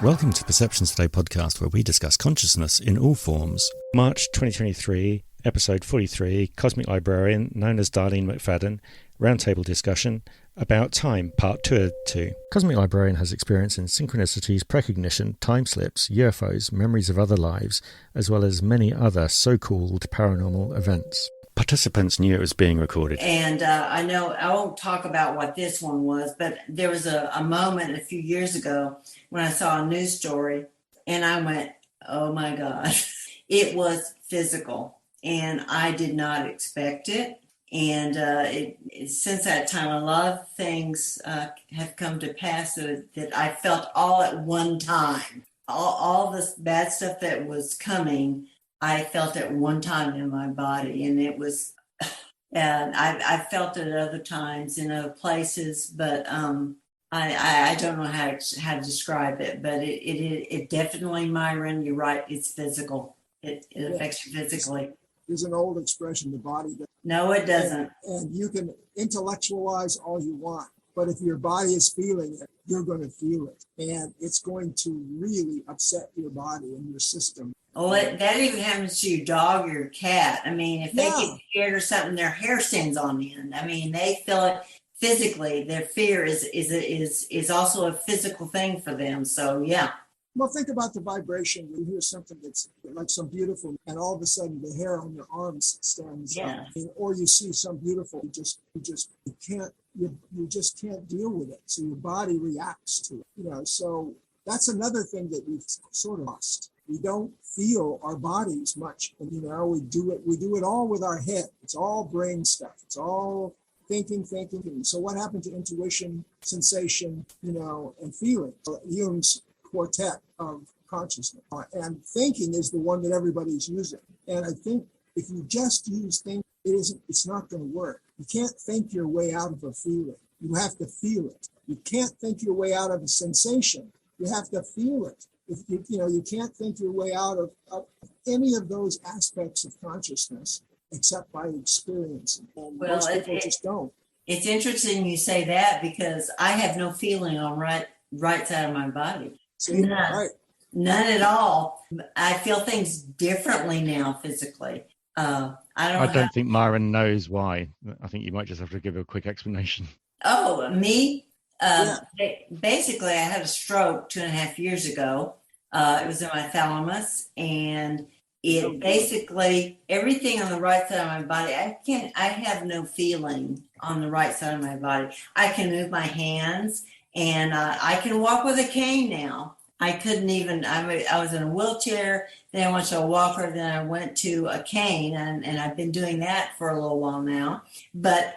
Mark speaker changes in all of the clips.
Speaker 1: Welcome to Perceptions Today podcast, where we discuss consciousness in all forms. March 2023, episode 43, Cosmic Librarian, known as Darlene McFadden, roundtable discussion about time, part 2. Cosmic Librarian has experience in synchronicities, precognition, time slips, UFOs, memories of other lives, as well as many other so-called paranormal events. Participants knew it was being recorded.
Speaker 2: And I know I won't talk about what this one was, but there was a moment a few years ago when I saw a news story and I went, oh my God, it was physical and I did not expect it. And since that time, a lot of things have come to pass that I felt all at one time. All this bad stuff that was coming, I felt at one time in my body, and it was, and I felt it at other times in other places, but I don't know how to describe it, but it definitely, Myron, you're right, it's physical. It affects you physically.
Speaker 3: There's an old expression, the body doesn't.
Speaker 2: No, it doesn't.
Speaker 3: And you can intellectualize all you want, but if your body is feeling it, you're going to feel it, and it's going to really upset your body and your system.
Speaker 2: Oh, that even happens to your dog or your cat. I mean, if they get scared or something, their hair stands on end. I mean, they feel it physically. Their fear is also a physical thing for them. So, yeah.
Speaker 3: Well, think about the vibration. You hear something that's like some beautiful, and all of a sudden the hair on your arms stands up. I mean, or you see some beautiful, you just can't deal with it. So your body reacts to it. So that's another thing that we've sort of lost. We don't feel our bodies much. And, we do it all with our head. It's all brain stuff. It's all thinking. So what happened to intuition, sensation, and feeling? Jung's quartet of consciousness. And thinking is the one that everybody's using. And I think if you just use thinking, it's not going to work. You can't think your way out of a feeling. You have to feel it. You can't think your way out of a sensation. You have to feel it. If you can't think your way out of any of those aspects of consciousness except by experiencing. And most people just don't.
Speaker 2: It's interesting you say that, because I have no feeling on right side of my body.
Speaker 3: See, right.
Speaker 2: None at all. I feel things differently now physically. I don't
Speaker 1: think Myron knows why. I think you might just have to give a quick explanation.
Speaker 2: Oh, me? Basically, I had a stroke 2.5 years ago. It was in my thalamus, and it basically, everything on the right side of my body, I have no feeling on the right side of my body. I can move my hands, and I can walk with a cane now. I couldn't even, I was in a wheelchair, then I went to a walker, then I went to a cane, and I've been doing that for a little while now. But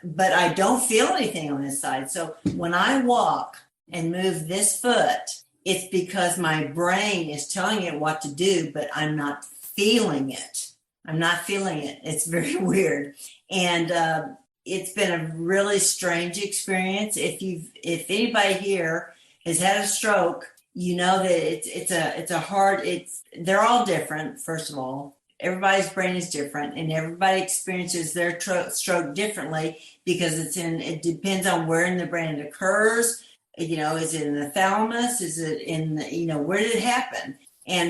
Speaker 2: but I don't feel anything on this side. So when I walk and move this foot, it's because my brain is telling it what to do, but I'm not feeling it. It's very weird. And it's been a really strange experience. If anybody here has had a stroke, you know that they're all different. First of all, everybody's brain is different, and everybody experiences their stroke differently, because it depends on where in the brain it occurs. Is it in the thalamus? Is it in where did it happen?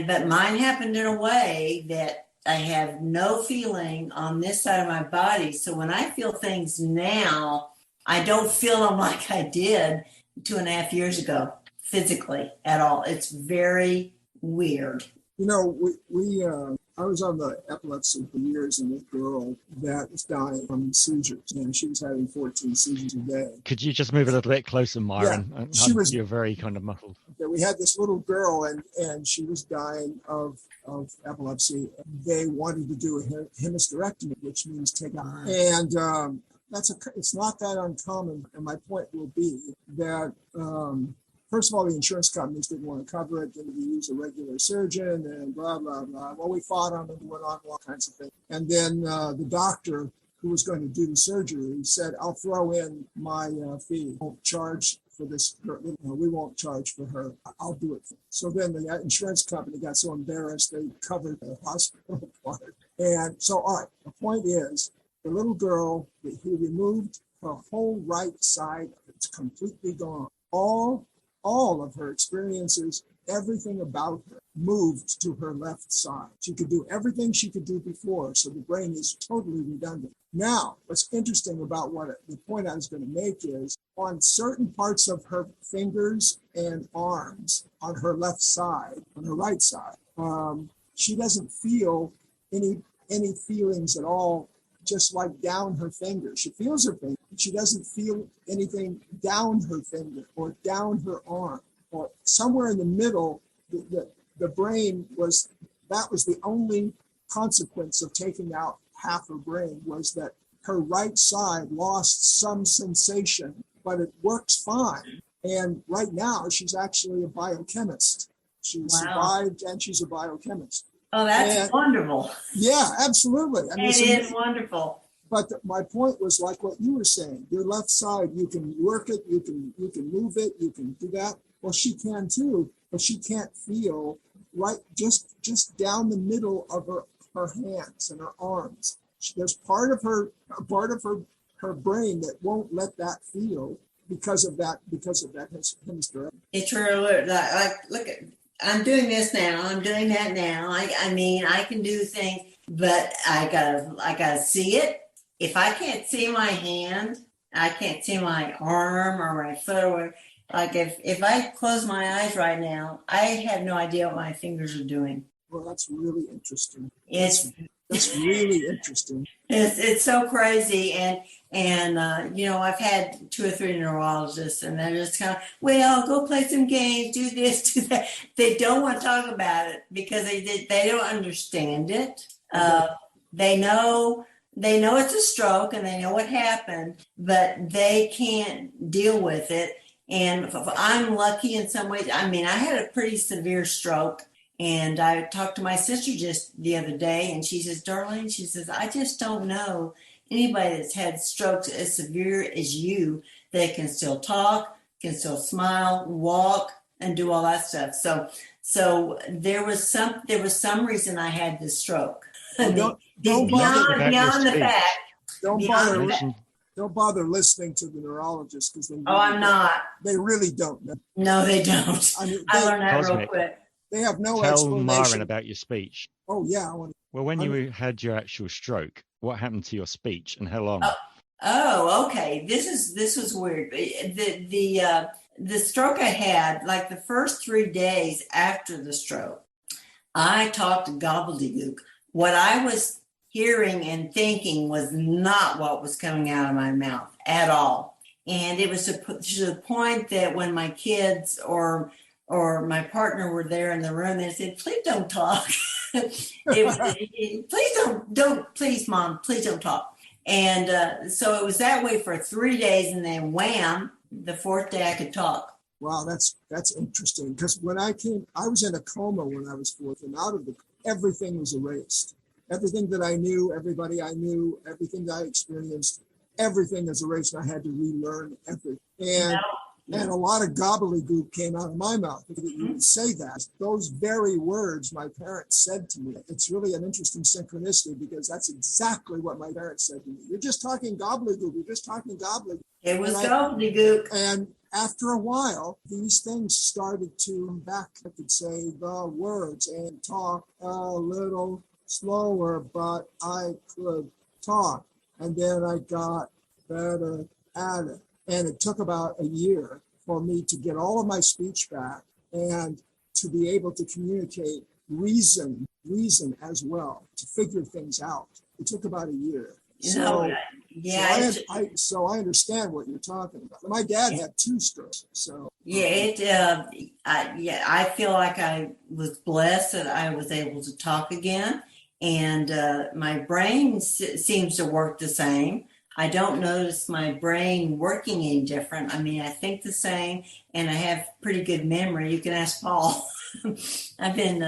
Speaker 2: But mine happened in a way that I have no feeling on this side of my body. So when I feel things now, I don't feel them like I did 2.5 years ago, physically at all. It's very weird.
Speaker 3: I was on the epilepsy for years, and this girl that was dying from seizures, and she was having 14 seizures a day.
Speaker 1: Could you just move a little bit closer, Myron?
Speaker 3: Yeah,
Speaker 1: you're very kind of muffled.
Speaker 3: We had this little girl, and she was dying of epilepsy. They wanted to do a hemisterectomy, which means take out. And it's not that uncommon. And my point will be that first of all, the insurance companies didn't want to cover it. Then we use a regular surgeon and blah, blah, blah. Well, we fought on it and went on all kinds of things. And then the doctor who was going to do the surgery said, I'll throw in my fee. I won't charge for this. We won't charge for her. I'll do it. So then the insurance company got so embarrassed, they covered the hospital part. And so, all right, the point is, the little girl, he removed her whole right side. It's completely gone. All all of her experiences, everything about her moved to her left side. She could do everything she could do before, so the brain is totally redundant. Now, what's interesting about the point I was going to make is on certain parts of her fingers and arms on her left side, on her right side, she doesn't feel any feelings at all, just like down her finger. She feels her finger, but she doesn't feel anything down her finger or down her arm or somewhere in the middle. The brain was the only consequence of taking out half her brain, was that her right side lost some sensation, but it works fine. And right now she's actually a biochemist. She survived and she's a biochemist.
Speaker 2: Oh, that's wonderful.
Speaker 3: Yeah, absolutely. I mean,
Speaker 2: it is wonderful.
Speaker 3: But my point was like what you were saying. Your left side, you can work it, you can move it, you can do that. Well, she can too, but she can't feel right just down the middle of her hands and her arms. There's part of her brain that won't let that feel because of that hemisphere.
Speaker 2: It's really like look at. I'm doing this now. I'm doing that now. I mean, I can do things, but I gotta see it. If I can't see my hand, I can't see my arm or my foot. Or like if I close my eyes right now, I have no idea what my fingers are doing.
Speaker 3: Well, that's really interesting.
Speaker 2: That's
Speaker 3: really interesting.
Speaker 2: It's so crazy, and I've had 2 or 3 neurologists, and they're just kind of, well, go play some games, do this, do that. They don't want to talk about it because they don't understand it. They know it's a stroke and they know what happened, but they can't deal with it. And I'm lucky in some ways. I mean, I had a pretty severe stroke. And I talked to my sister just the other day, and she says, Darlene, she says, I just don't know anybody that's had strokes as severe as you that can still talk, can still smile, walk, and do all that stuff. So there was some reason I had this stroke.
Speaker 3: Don't
Speaker 2: beyond the fact.
Speaker 3: Don't bother listening to the neurologist because
Speaker 2: I'm not.
Speaker 3: They really don't know.
Speaker 2: No, they don't. I mean, I learned that real quick.
Speaker 3: They have no
Speaker 1: Tell
Speaker 3: explanation.
Speaker 1: Myron about your speech.
Speaker 3: Oh, yeah.
Speaker 1: Well, when you had your actual stroke, what happened to your speech and how long?
Speaker 2: Oh, okay. This was weird. The stroke I had, like the first 3 days after the stroke, I talked gobbledygook. What I was hearing and thinking was not what was coming out of my mouth at all. And it was to the point that when my kids or my partner were there in the room, they said, please don't talk. Please, Mom, please don't talk. And so it was that way for 3 days, and then wham, the 4th day I could talk.
Speaker 3: Wow, that's interesting. Because when I was in a coma when I was 4th, and out of everything was erased. Everything that I knew, everybody I knew, everything that I experienced, everything is erased. And I had to relearn everything. And a lot of gobbledygook came out of my mouth. You would say that. Those very words my parents said to me. It's really an interesting synchronicity because that's exactly what my parents said to me. You're just talking gobbledygook. You're just talking gobbledygook.
Speaker 2: It was gobbledygook.
Speaker 3: And after a while, these things started to come back. I could say the words and talk a little slower, but I could talk. And then I got better at it. And it took about a year for me to get all of my speech back and to be able to communicate reason as well, to figure things out. It took about a year. So I understand what you're talking about. My dad had 2 strokes. So
Speaker 2: I feel like I was blessed that I was able to talk again, and my brain seems to work the same. I don't notice my brain working any different. I mean, I think the same, and I have pretty good memory. You can ask Paul. I've been,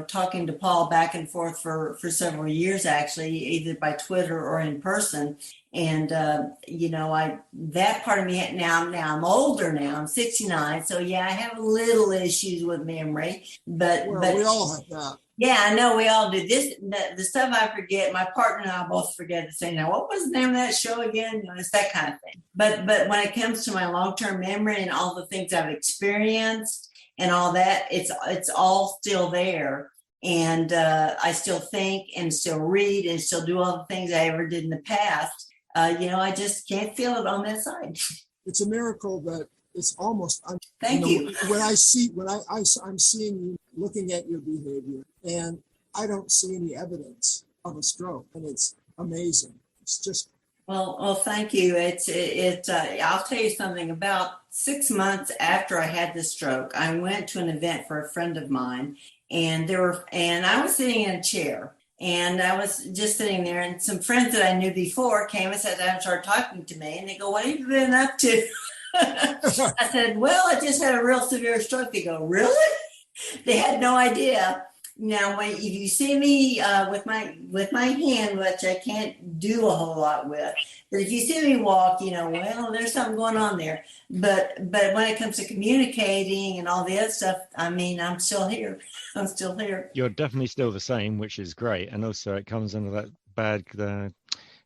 Speaker 2: talking to Paul back and forth for several years, actually, either by Twitter or in person. And, that part of me now I'm older now. I'm 69. So, yeah, I have little issues with memory. But
Speaker 3: we all have that.
Speaker 2: Yeah, I know we all do this. The stuff I forget, my partner and I both forget to say, now, what was the name of that show again? You know, it's that kind of thing. But when it comes to my long-term memory and all the things I've experienced and all that, it's all still there. And I still think and still read and still do all the things I ever did in the past. I just can't feel it on that side.
Speaker 3: It's a miracle that it's almost.
Speaker 2: Thank you.
Speaker 3: When I'm seeing you looking at your behavior, and I don't see any evidence of a stroke, and it's amazing. It's just.
Speaker 2: Well, thank you. I'll tell you something. About 6 months after I had the stroke, I went to an event for a friend of mine, and I was sitting in a chair. And I was just sitting there, and some friends that I knew before came and sat down and started talking to me. And they go, "What have you been up to?" I said, "Well, I just had a real severe stroke." They go, "Really?" They had no idea. Now, if you see me with my hand, which I can't do a whole lot with, but if you see me walk, well, there's something going on there. But when it comes to communicating and all the other stuff, I mean, I'm still here. I'm still here.
Speaker 1: You're definitely still the same, which is great. And also it comes under that bad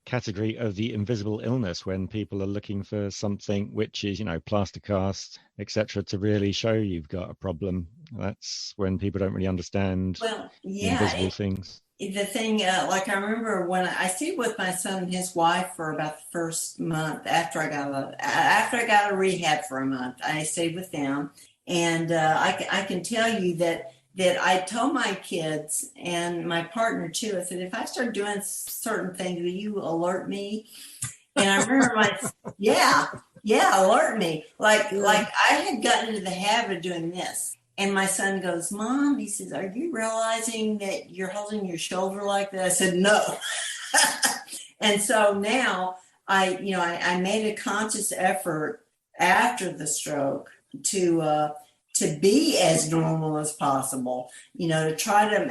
Speaker 1: category of the invisible illness, when people are looking for something which is, plaster cast, etc., to really show you've got a problem. That's when people don't really understand invisible things.
Speaker 2: The thing, like I remember when I stayed with my son and his wife for about the first month after I got out of rehab for a month. I stayed with them, and I can tell you that I told my kids and my partner too. I said, if I start doing certain things, will you alert me? And I remember alert me. Like I had gotten into the habit of doing this. And my son goes, "Mom," he says, "are you realizing that you're holding your shoulder like that?" I said, "No." And so now I made a conscious effort after the stroke to be as normal as possible, to try to,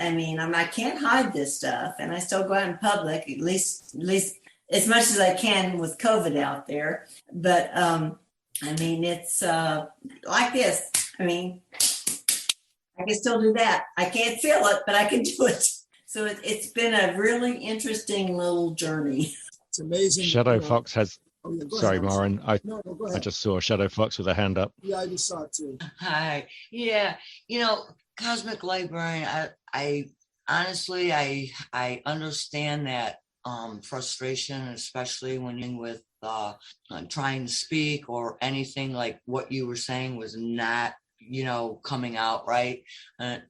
Speaker 2: I can't hide this stuff, and I still go out in public, at least as much as I can with COVID out there. But, it's like this. I can still do that. I can't feel it, but I can do it. So it's been a really interesting little journey.
Speaker 3: It's amazing.
Speaker 1: Shadow Fox has...
Speaker 3: Oh, yeah,
Speaker 1: sorry, Maren. I
Speaker 3: go ahead.
Speaker 1: I just saw Shadow Fox with a hand up.
Speaker 3: Yeah, I just saw it too.
Speaker 4: Hi. Yeah. Cosmic Librarian, I honestly, I understand that frustration, especially when you're with trying to speak or anything like what you were saying was not, coming out right.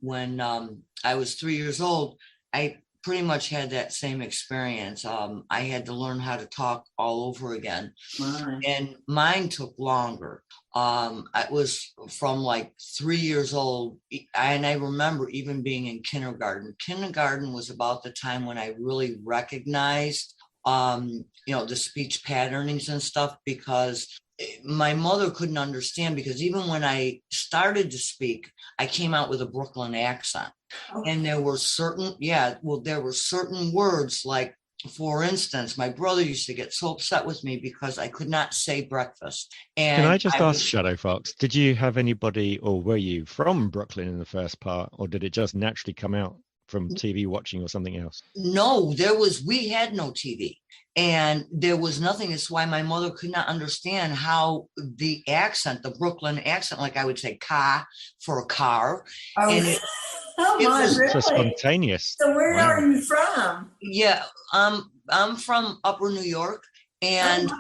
Speaker 4: When I was 3 years old, I pretty much had that same experience. I had to learn how to talk all over again. Wow. And mine took longer. I was from like 3 years old. And I remember even being in kindergarten. Kindergarten was about the time when I really recognized, the speech patternings and stuff, because my mother couldn't understand, because even when I started to speak, I came out with a Brooklyn accent. Okay. And there were certain words, like, for instance, my brother used to get so upset with me because I could not say breakfast. And
Speaker 1: can I just ask, Shadow Fox, did you have anybody, or were you from Brooklyn in the first part, or did it just naturally come out from TV watching or something else?
Speaker 4: No, we had no TV. And there was nothing. That's why my mother could not understand how the accent, the Brooklyn accent, like I would say "car" for a car. Oh, and it
Speaker 2: was
Speaker 1: really? So spontaneous.
Speaker 2: So where are you from?
Speaker 4: Yeah, I'm from Upper New York, and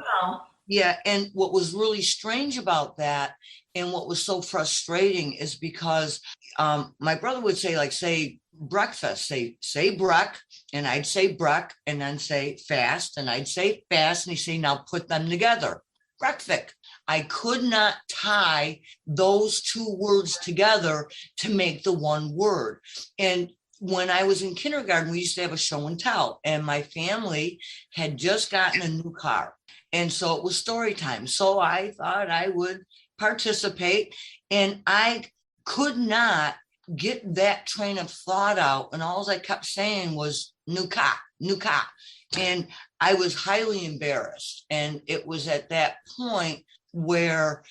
Speaker 4: yeah. And what was really strange about that, and what was so frustrating, is because my brother would say breakfast, say breck, and I'd say breck, and then say fast, and I'd say fast, and he'd say, now put them together, breakfast. I could not tie those two words together to make the one word. And when I was in kindergarten, we used to have a show and tell, and my family had just gotten a new car, and so it was story time. So I thought I would participate, and I could not get that train of thought out, and all I kept saying was new car. And I was highly embarrassed. And it was at that point where,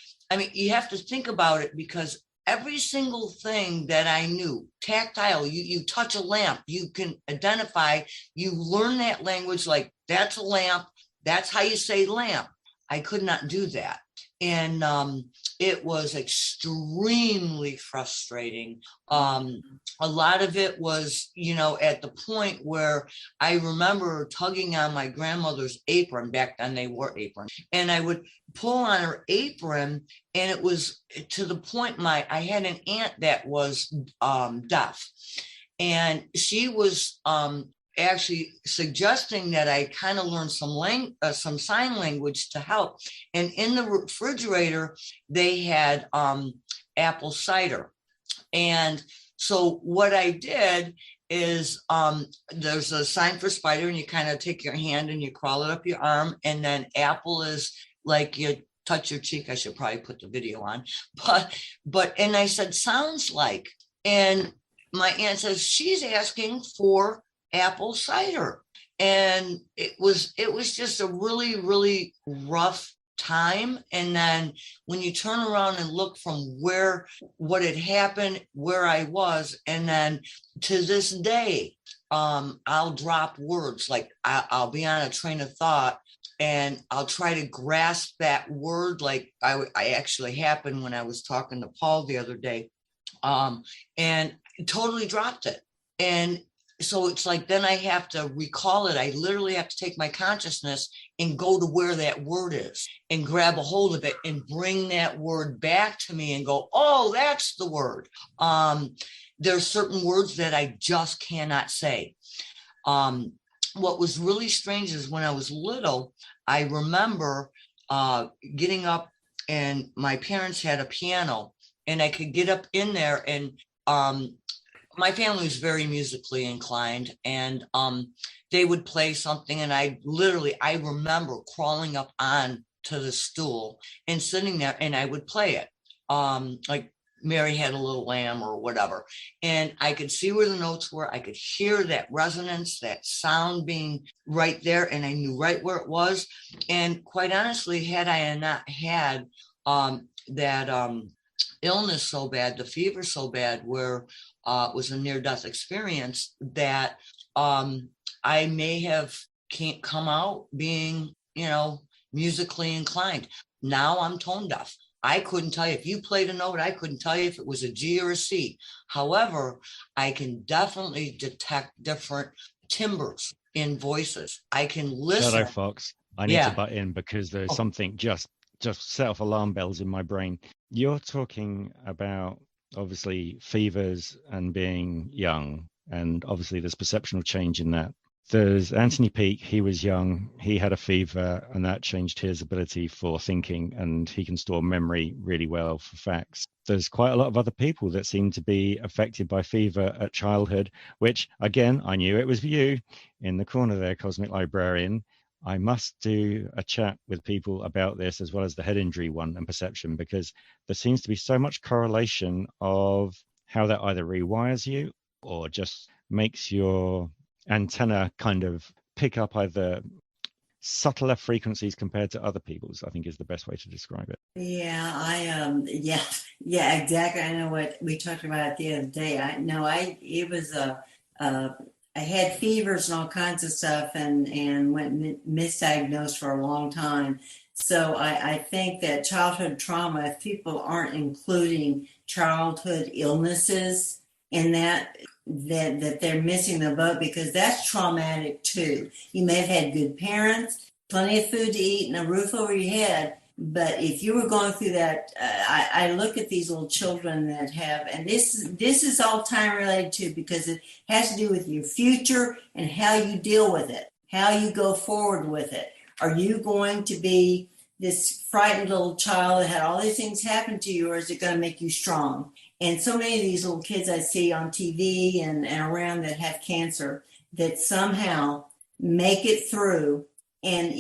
Speaker 4: you have to think about it, because every single thing that I knew, tactile, you touch a lamp, you can identify, you learn that language, like that's a lamp, that's how you say lamp. I could not do that. And it was extremely frustrating. A lot of it was, at the point where I remember tugging on my grandmother's apron. Back then they wore aprons, and I would pull on her apron, and it was to the point I had an aunt that was deaf, and she was actually suggesting that I kind of learn some sign language to help. And in the refrigerator, they had apple cider. And so what I did is there's a sign for spider, and you kind of take your hand and you crawl it up your arm. And then apple is like you touch your cheek. I should probably put the video on. But and I said, sounds like. And my aunt says, she's asking for apple cider. And it was just a really, really rough time. And then when you turn around and look from what had happened, where I was, and then to this day, I'll drop words, like I'll be on a train of thought and I'll try to grasp that word. Like I actually happened when I was talking to Paul the other day, and totally dropped it. And so it's like, then I have to recall it. I literally have to take my consciousness and go to where that word is and grab a hold of it and bring that word back to me and go, oh, that's the word. There's certain words that I just cannot say. What was really strange is when I was little, I remember getting up, and my parents had a piano, and I could get up in there, and my family was very musically inclined, and they would play something, and I remember crawling up on to the stool and sitting there, and I would play it, like Mary Had a Little Lamb or whatever. And I could see where the notes were. I could hear that resonance, that sound being right there, and I knew right where it was. And quite honestly, had I not had that illness so bad, the fever so bad, where it was a near-death experience, that I may have can't come out being, musically inclined. Now I'm tone deaf. I couldn't tell you if you played a note. I couldn't tell you if it was a G or a C. However, I can definitely detect different timbres in voices. I can listen.
Speaker 1: Shadow Fox, I need to butt in because there's something just set off alarm bells in my brain. You're talking about obviously fevers and being young, and obviously there's perceptual change in that. There's Anthony Peake. He was young, he had a fever, and that changed his ability for thinking, and he can store memory really well for facts. There's quite a lot of other people that seem to be affected by fever at childhood, which again, I knew it was you in the corner there, Cosmic Librarian. I must do a chat with people about this, as well as the head injury one and perception, because there seems to be so much correlation of how that either rewires you or just makes your antenna kind of pick up either subtler frequencies compared to other people's, I think is the best way to describe it.
Speaker 2: Yeah, yeah, exactly. I know what we talked about the other day. I had fevers and all kinds of stuff, and went misdiagnosed for a long time. So I think that childhood trauma, if people aren't including childhood illnesses in that they're missing the boat, because that's traumatic too. You may have had good parents, plenty of food to eat, and a roof over your head. But if you were going through that, I look at these little children that have, and this is all time related too, because it has to do with your future and how you deal with it, how you go forward with it. Are you going to be this frightened little child that had all these things happen to you, or is it going to make you strong? And so many of these little kids I see on TV and around that have cancer, that somehow make it through and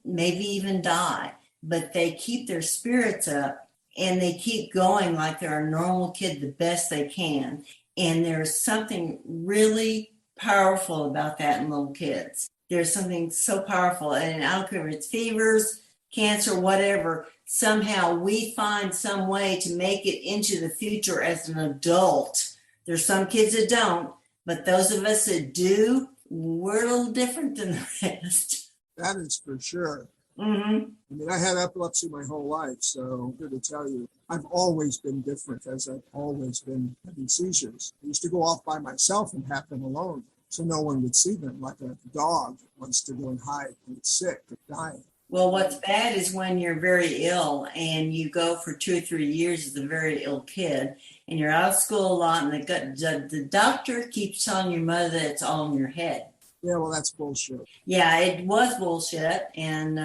Speaker 2: maybe even die. But they keep their spirits up and they keep going like they're a normal kid the best they can. And there's something really powerful about that in little kids. There's something so powerful. And I don't care if it's fevers, cancer, whatever, somehow we find some way to make it into the future as an adult. There's some kids that don't, but those of us that do, we're a little different than the rest.
Speaker 3: That is for sure.
Speaker 2: Mm-hmm.
Speaker 3: I mean, I had epilepsy my whole life, so I'm here to tell you, I've always been different, as I've always been having seizures. I used to go off by myself and have them alone, so no one would see them, like a dog wants to go and hide when it's sick or dying.
Speaker 2: Well, what's bad is when you're very ill and you go for 2 or 3 years as a very ill kid and you're out of school a lot and the doctor keeps telling your mother that it's all in your head.
Speaker 3: Yeah, well, that's bullshit.
Speaker 2: Yeah, it was bullshit. And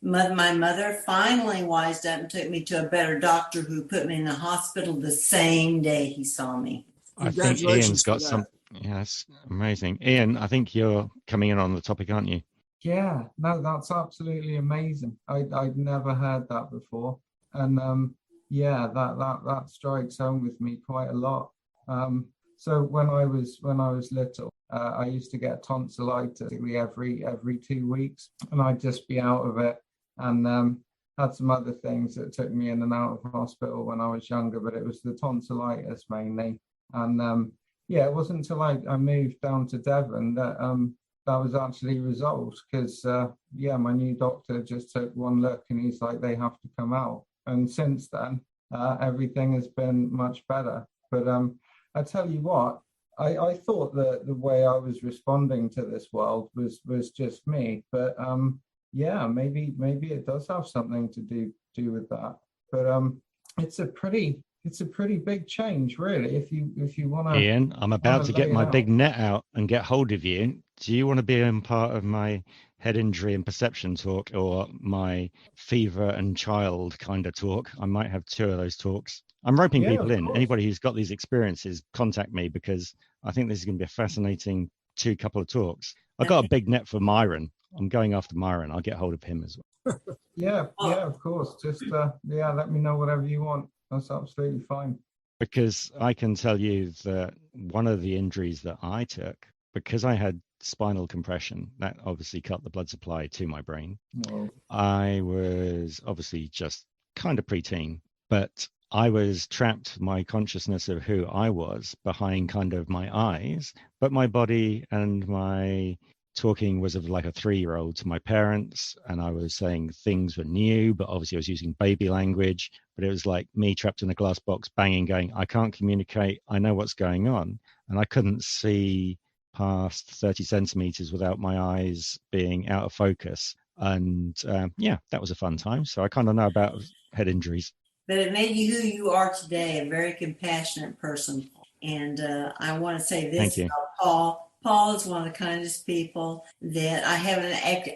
Speaker 2: my mother finally wised up and took me to a better doctor who put me in the hospital the same day he saw me.
Speaker 1: I think Ian's got some. Yeah, that's amazing. Ian, I think you're coming in on the topic, aren't you?
Speaker 5: Yeah, no, that's absolutely amazing. I'd never heard that before, and yeah, that strikes home with me quite a lot. So when I was little, I used to get tonsillitis every 2 weeks, and I'd just be out of it. And had some other things that took me in and out of hospital when I was younger, but it was the tonsillitis mainly. And yeah, it wasn't until I moved down to Devon that was actually resolved, because yeah, my new doctor just took one look and he's like, they have to come out. And since then, everything has been much better. But I tell you what, I thought that the way I was responding to this world was just me. But yeah, maybe it does have something to do with that. But it's a pretty big change, really. If you want to,
Speaker 1: Ian, I'm about to get my big net out and get hold of you. Do you want to be in part of my head injury and perception talk, or my fever and child kind of talk? I might have 2 of those talks. I'm roping people in. Anybody who's got these experiences, contact me, because I think this is going to be a fascinating couple of talks. I got a big net for Myron. I'm going after Myron. I'll get hold of him as well.
Speaker 5: Yeah, of course. Just yeah, let me know whatever you want. That's absolutely fine.
Speaker 1: Because I can tell you that one of the injuries that I took, because I had spinal compression, that obviously cut the blood supply to my brain.
Speaker 5: Whoa.
Speaker 1: I was obviously just kind of preteen, but I was trapped, my consciousness of who I was, behind kind of my eyes, but my body and my talking was of like a 3-year-old to my parents, and I was saying things were new, but obviously I was using baby language. But it was like me trapped in a glass box, banging, going, I can't communicate, I know what's going on. And I couldn't see past 30 centimeters without my eyes being out of focus. And yeah, that was a fun time. So I kind of know about head injuries.
Speaker 2: But it made you who you are today, a very compassionate person. And I want to say this about Paul. Paul is one of the kindest people that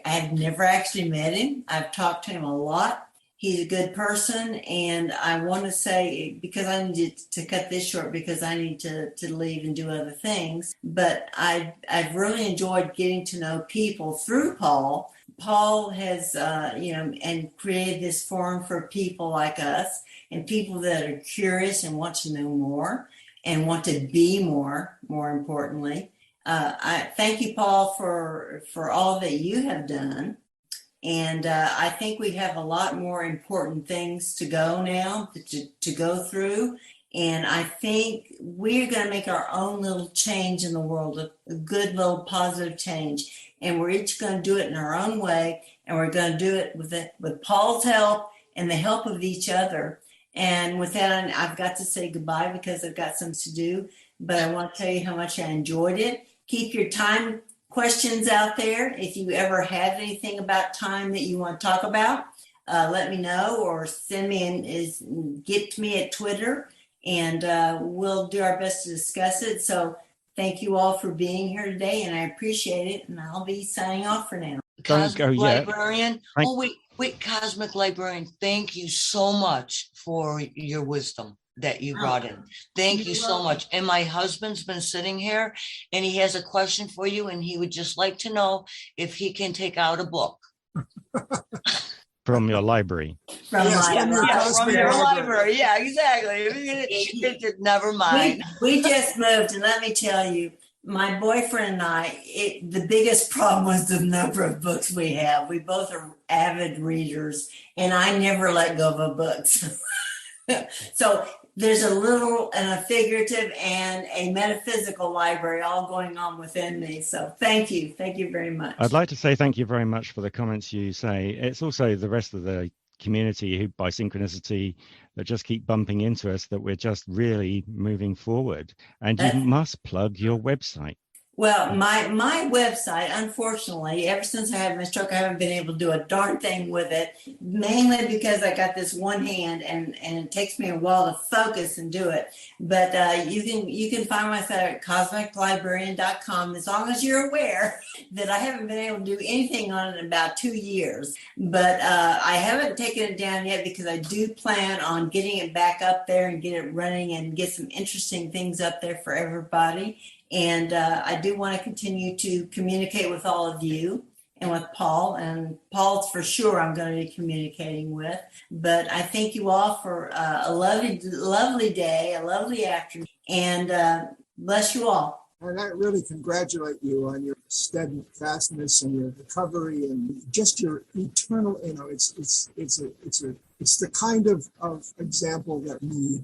Speaker 2: I've never actually met him. I've talked to him a lot. He's a good person. And I want to say, because I need to cut this short because I need to leave and do other things, but I've really enjoyed getting to know people through Paul. Paul has, and created this forum for people like us and people that are curious and want to know more and want to be more importantly. I thank you, Paul, for all that you have done. And I think we have a lot more important things to go now, to go through. And I think we're going to make our own little change in the world, a good little positive change. And we're each going to do it in our own way. And we're going to do it with Paul's help and the help of each other. And with that, I've got to say goodbye because I've got something to do. But I want to tell you how much I enjoyed it. Keep your time questions out there. If you ever have anything about time that you want to talk about, let me know, or send me get to me at Twitter, and we'll do our best to discuss it. So thank you all for being here today, and I appreciate it. And I'll be signing off for now.
Speaker 4: Cosmic Librarian. Oh, wait, Cosmic Librarian, thank you so much for your wisdom that you brought in. Thank you so much. And my husband's been sitting here and he has a question for you, and he would just like to know if he can take out a book
Speaker 1: from your library.
Speaker 2: From
Speaker 4: your library. Yeah, exactly. Never mind.
Speaker 2: We just moved, and let me tell you, My boyfriend and I, the biggest problem was the number of books we have. We both are avid readers, and I never let go of a book. So there's a literal and a figurative and a metaphysical library all going on within me. So thank you. Thank you very much.
Speaker 1: I'd like to say thank you very much for the comments you say. It's also the rest of the community who, by synchronicity, that just keep bumping into us, that we're just really moving forward. And you must plug your website.
Speaker 2: Well, my website, unfortunately, ever since I had my stroke, I haven't been able to do a darn thing with it, mainly because I got this one hand and it takes me a while to focus and do it. But you can find my site at cosmiclibrarian.com, as long as you're aware that I haven't been able to do anything on it in about 2 years. But I haven't taken it down yet because I do plan on getting it back up there and get it running and get some interesting things up there for everybody. And I do want to continue to communicate with all of you and with Paul. And Paul's for sure I'm going to be communicating with. But I thank you all for a lovely day, a lovely afternoon, and bless you all.
Speaker 3: And I really congratulate you on your steadfastness and your recovery and just your eternal, it's the kind of example that we,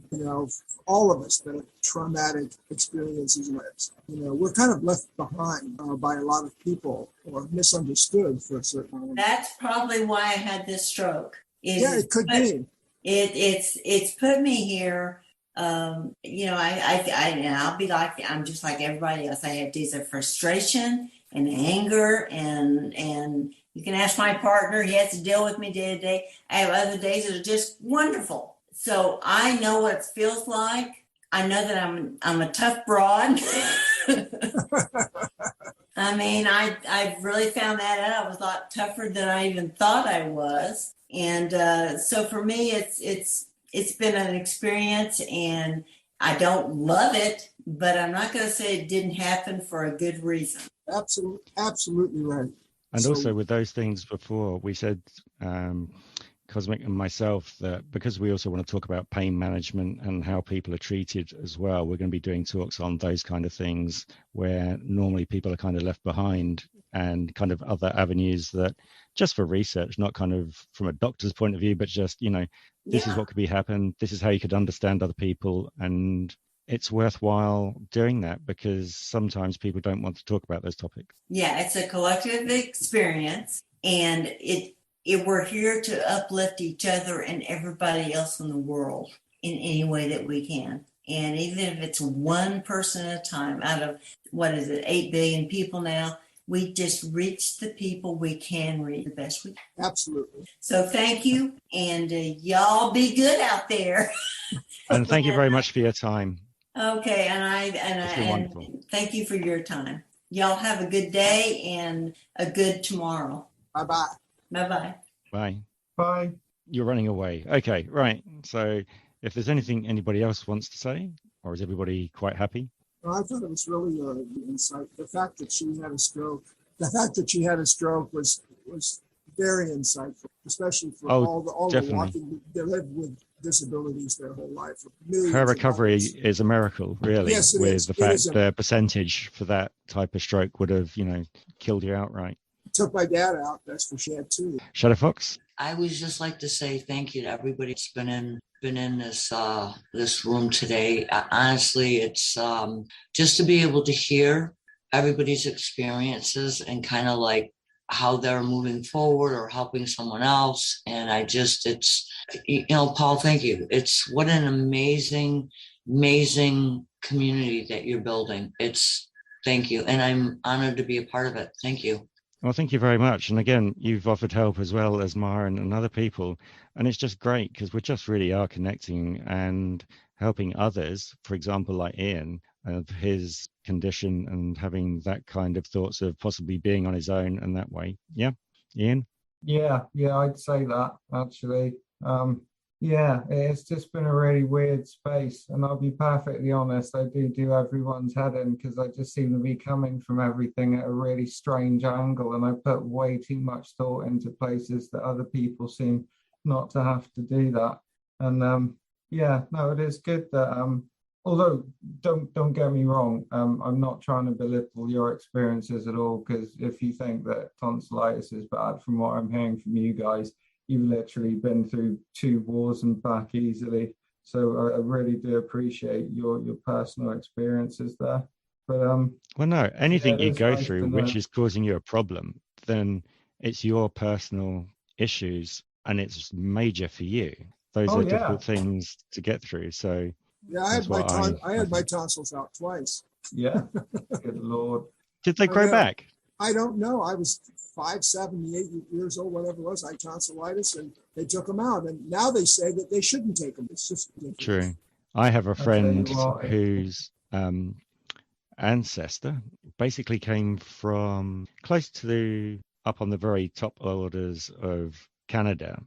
Speaker 3: all of us that have traumatic experiences in lives, we're kind of left behind by a lot of people or misunderstood for a certain moment.
Speaker 2: That's probably why I had this stroke.
Speaker 3: It could be.
Speaker 2: It's put me here. I'll be like, I'm just like everybody else. I have days of frustration and anger and you can ask my partner. He has to deal with me day to day. I have other days that are just wonderful. So I know what it feels like. I know that I'm a tough broad. I mean, I really found that out. I was a lot tougher than I even thought I was. And so for me, it's been an experience, and I don't love it, but I'm not going to say it didn't happen for a good reason.
Speaker 3: Absolutely right.
Speaker 1: And also with those things before, we said, Cosmic and myself, that because we also want to talk about pain management and how people are treated as well, we're going to be doing talks on those kind of things where normally people are kind of left behind, and kind of other avenues that just for research, not kind of from a doctor's point of view, but just, this is what could be happen. This is how you could understand other people. And it's worthwhile doing that because sometimes people don't want to talk about those topics.
Speaker 2: Yeah, it's a collective experience, and we're here to uplift each other and everybody else in the world in any way that we can. And even if it's one person at a time out of, 8 billion people now, we just reach the people we can reach the best we can.
Speaker 3: Absolutely.
Speaker 2: So thank you, and y'all be good out there.
Speaker 1: And thank you very much for your time.
Speaker 2: Okay, and thank you for your time. Y'all have a good day and a good tomorrow.
Speaker 3: Bye-bye.
Speaker 2: Bye-bye.
Speaker 1: Bye.
Speaker 5: Bye.
Speaker 1: You're running away. Okay, right. So if there's anything anybody else wants to say, or is everybody quite happy?
Speaker 3: Well, I thought it was really insight. The fact that she had a stroke was very insightful, especially for all the walking. They live with disabilities their whole life.
Speaker 1: Her recovery is a miracle, really.
Speaker 3: Yes, it
Speaker 1: with
Speaker 3: is.
Speaker 1: The fact the percentage for that type of stroke would have, killed you outright.
Speaker 3: Took my dad out. That's for sure too.
Speaker 1: Shadow Fox.
Speaker 4: I would just like to say thank you to everybody that's been in this room today. Honestly, it's just to be able to hear everybody's experiences and kind of like how they're moving forward or helping someone else. And Paul, thank you. It's what an amazing community that you're building. Thank you. And I'm honored to be a part of it. Thank you.
Speaker 1: Well, thank you very much. And again, you've offered help as well as Meyer and other people. And it's just great because we just really are connecting and helping others, for example, like Ian, of his condition and having that kind of thoughts of possibly being on his own and that way. Yeah, Ian?
Speaker 5: Yeah, I'd say that, actually. It's just been a really weird space, and I'll be perfectly honest, I do everyone's head in because I just seem to be coming from everything at a really strange angle, and I put way too much thought into places that other people seem not to have to do that. And it is good that although don't get me wrong, I'm not trying to belittle your experiences at all, because if you think that tonsillitis is bad, from what I'm hearing from you guys, you've literally been through 2 wars and back easily. So I really do appreciate your personal experiences there. But
Speaker 1: well, no, anything you go
Speaker 5: nice
Speaker 1: through which is causing you a problem, then it's your personal issues and it's major for you. Those are difficult things to get through. So
Speaker 3: yeah, I had my tonsils out twice.
Speaker 5: Yeah, good Lord.
Speaker 1: Did they grow back?
Speaker 3: I don't know. I was 5, 7, 8 years old, whatever it was. I had tonsillitis, and they took them out. And now they say that they shouldn't take them. It's just ridiculous.
Speaker 1: True. I have a friend whose ancestor basically came from close to up on the very top orders of Canada,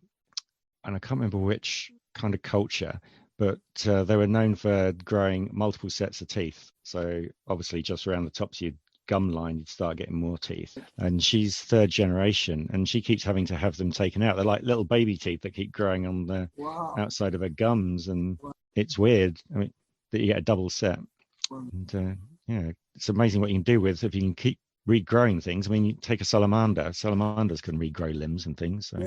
Speaker 1: and I can't remember which kind of culture, but they were known for growing multiple sets of teeth. So obviously just around the tops you'd gum line, you'd start getting more teeth. And she's 3rd generation, and she keeps having to have them taken out. They're like little baby teeth that keep growing on the outside of her gums, and it's weird. I mean, that you get a double set. And yeah, it's amazing what you can do with if you can keep regrowing things. I mean, you take a salamander. Salamanders can regrow limbs and things. So,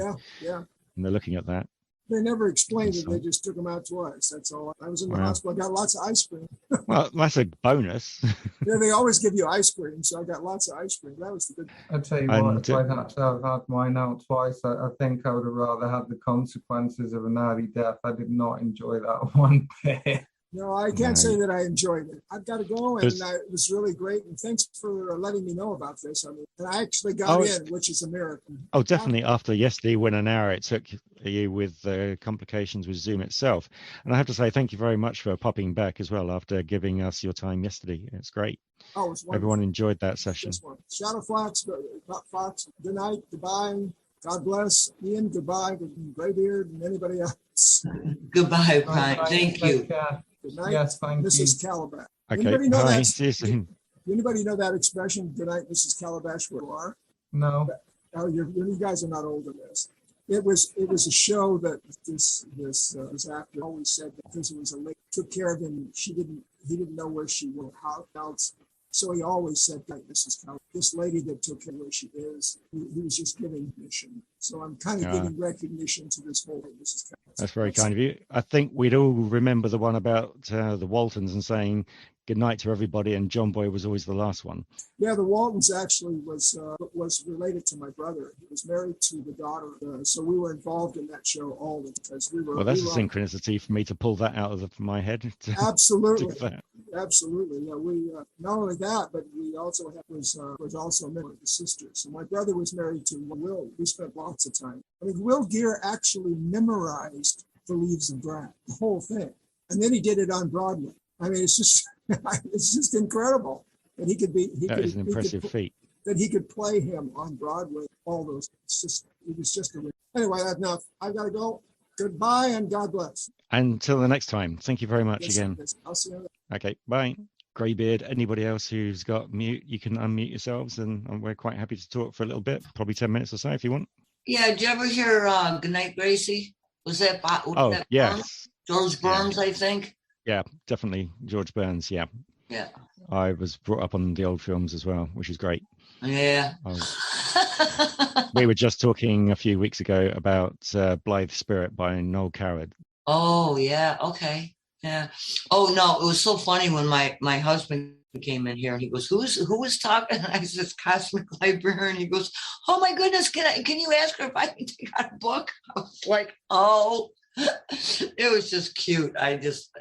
Speaker 3: yeah.
Speaker 1: And they're looking at that.
Speaker 3: They never explained it. They just took them out twice. That's all. I was in the hospital. I got lots of ice cream.
Speaker 1: Well, that's a bonus.
Speaker 3: Yeah, they always give you ice cream, so I got lots of ice cream. That was the good.
Speaker 5: I tell you what, if I had to have had mine out twice, I think I would have rather had the consequences of an early death. I did not enjoy that one bit.
Speaker 3: No, I can't say that I enjoyed it. I've got to go, and it was really great. And thanks for letting me know about this. I mean, and I actually got in, which is a miracle.
Speaker 1: Oh, definitely. After yesterday, when an hour it took you with the complications with Zoom itself. And I have to say thank you very much for popping back as well after giving us your time yesterday. It's great.
Speaker 3: Oh, it's wonderful.
Speaker 1: Everyone enjoyed that session.
Speaker 3: Shadow Fox, good night, goodbye. God bless. Ian, goodbye. Graybeard and anybody else.
Speaker 4: Goodbye, Brian. Thank you.
Speaker 3: Good night.
Speaker 5: Yes, thank
Speaker 3: Mrs.
Speaker 5: you.
Speaker 3: Calabash.
Speaker 1: Okay, bye. See you soon.
Speaker 3: Anybody know that expression, good night, Mrs. Calabash, where you are?
Speaker 5: No.
Speaker 3: Oh, you guys are not old in this. It was a show that this actor always said that because it was a lady took care of him. He didn't know where she was, how else. So he always said, Mrs. Calabash, this lady that took care of where she is, he was just giving recognition. So I'm kind of giving recognition to this whole Mrs. Calabash.
Speaker 1: That's very kind of you. I think we'd all remember the one about the Waltons and saying good night to everybody, and John Boy was always the last one.
Speaker 3: Yeah, the Waltons actually was related to my brother. He was married to the daughter, so we were involved in that show all the time. We were.
Speaker 1: Well, that's a synchronicity for me to pull that out of my head.
Speaker 3: Absolutely, absolutely. Yeah, we not only that, but we also was also married to the sister. So my brother was married to Will. We spent lots of time. I mean, Will Gear actually memorized The Leaves of Grass, the whole thing, and then he did it on Broadway. I mean, it's just incredible that he could be.
Speaker 1: That is an impressive feat.
Speaker 3: That he could play him on Broadway. All those. It was just a. Anyway, that's enough. I got to go. Goodbye and God bless.
Speaker 1: Until the next time. Thank you very much again.
Speaker 3: I'll see you.
Speaker 1: Okay, bye. Greybeard, anybody else who's got mute, you can unmute yourselves, and we're quite happy to talk for a little bit, probably 10 minutes or so if you want.
Speaker 4: Yeah, did you ever hear Goodnight Gracie? Was that
Speaker 1: yes.
Speaker 4: George Burns, I think?
Speaker 1: Yeah, definitely George Burns, yeah.
Speaker 4: Yeah.
Speaker 1: I was brought up on the old films as well, which is great.
Speaker 4: Yeah.
Speaker 1: We were just talking a few weeks ago about Blithe Spirit by Noel Coward.
Speaker 4: Oh, yeah, okay. Yeah. Oh, no, it was so funny when my husband came in here. He goes, who was talking? And I said, Cosmic Librarian. He goes, oh my goodness, can you ask her if I can take out a book? I was like, oh, it was just cute.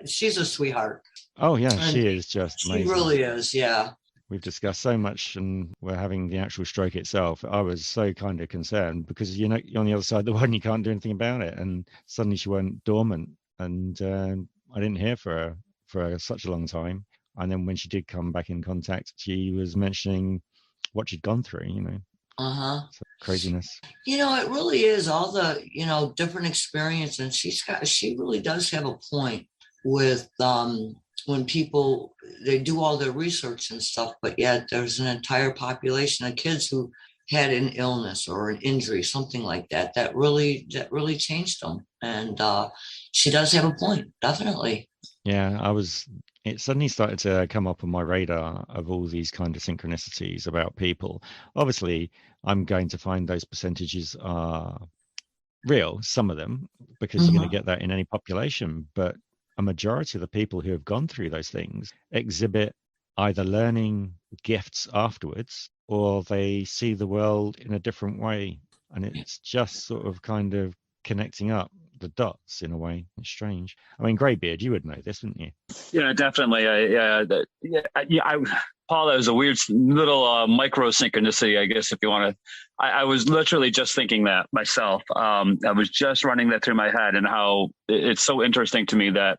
Speaker 4: She's a sweetheart.
Speaker 1: Oh yeah, she is just amazing.
Speaker 4: She really is, yeah.
Speaker 1: We've discussed so much, and we're having the actual stroke itself. I was so kind of concerned because you're on the other side of the world and you can't do anything about it. And suddenly she went dormant, and I didn't hear for such a long time. And then when she did come back in contact, she was mentioning what she'd gone through, So craziness.
Speaker 4: It really is all the, different experience. And she really does have a point with when people, they do all their research and stuff, but yet there's an entire population of kids who had an illness or an injury, something like that really changed them. And she does have a point, definitely.
Speaker 1: Yeah, it suddenly started to come up on my radar of all these kind of synchronicities about people. Obviously, I'm going to find those percentages are real, some of them, because you're going to get that in any population. But a majority of the people who have gone through those things exhibit either learning gifts afterwards, or they see the world in a different way. And it's just sort of kind of connecting up the dots in a way. It's strange. I mean, Greybeard, you would know this, wouldn't you?
Speaker 6: Yeah, definitely. Paul, that was a weird little micro synchronicity, I guess, if you want to. I was literally just thinking that myself. I was just running that through my head, and how it's so interesting to me that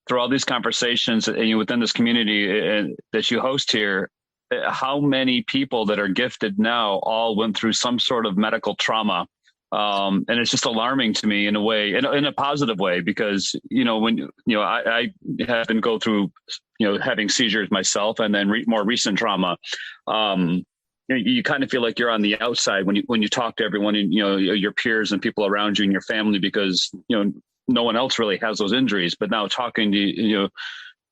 Speaker 6: through all these conversations and within this community that you host here, how many people that are gifted now all went through some sort of medical trauma. And it's just alarming to me in a way, in a positive way, because, when, I have been go through, having seizures myself, and then more recent trauma. You kind of feel like you're on the outside when you talk to everyone, and, your peers and people around you and your family, because, no one else really has those injuries. But now talking to,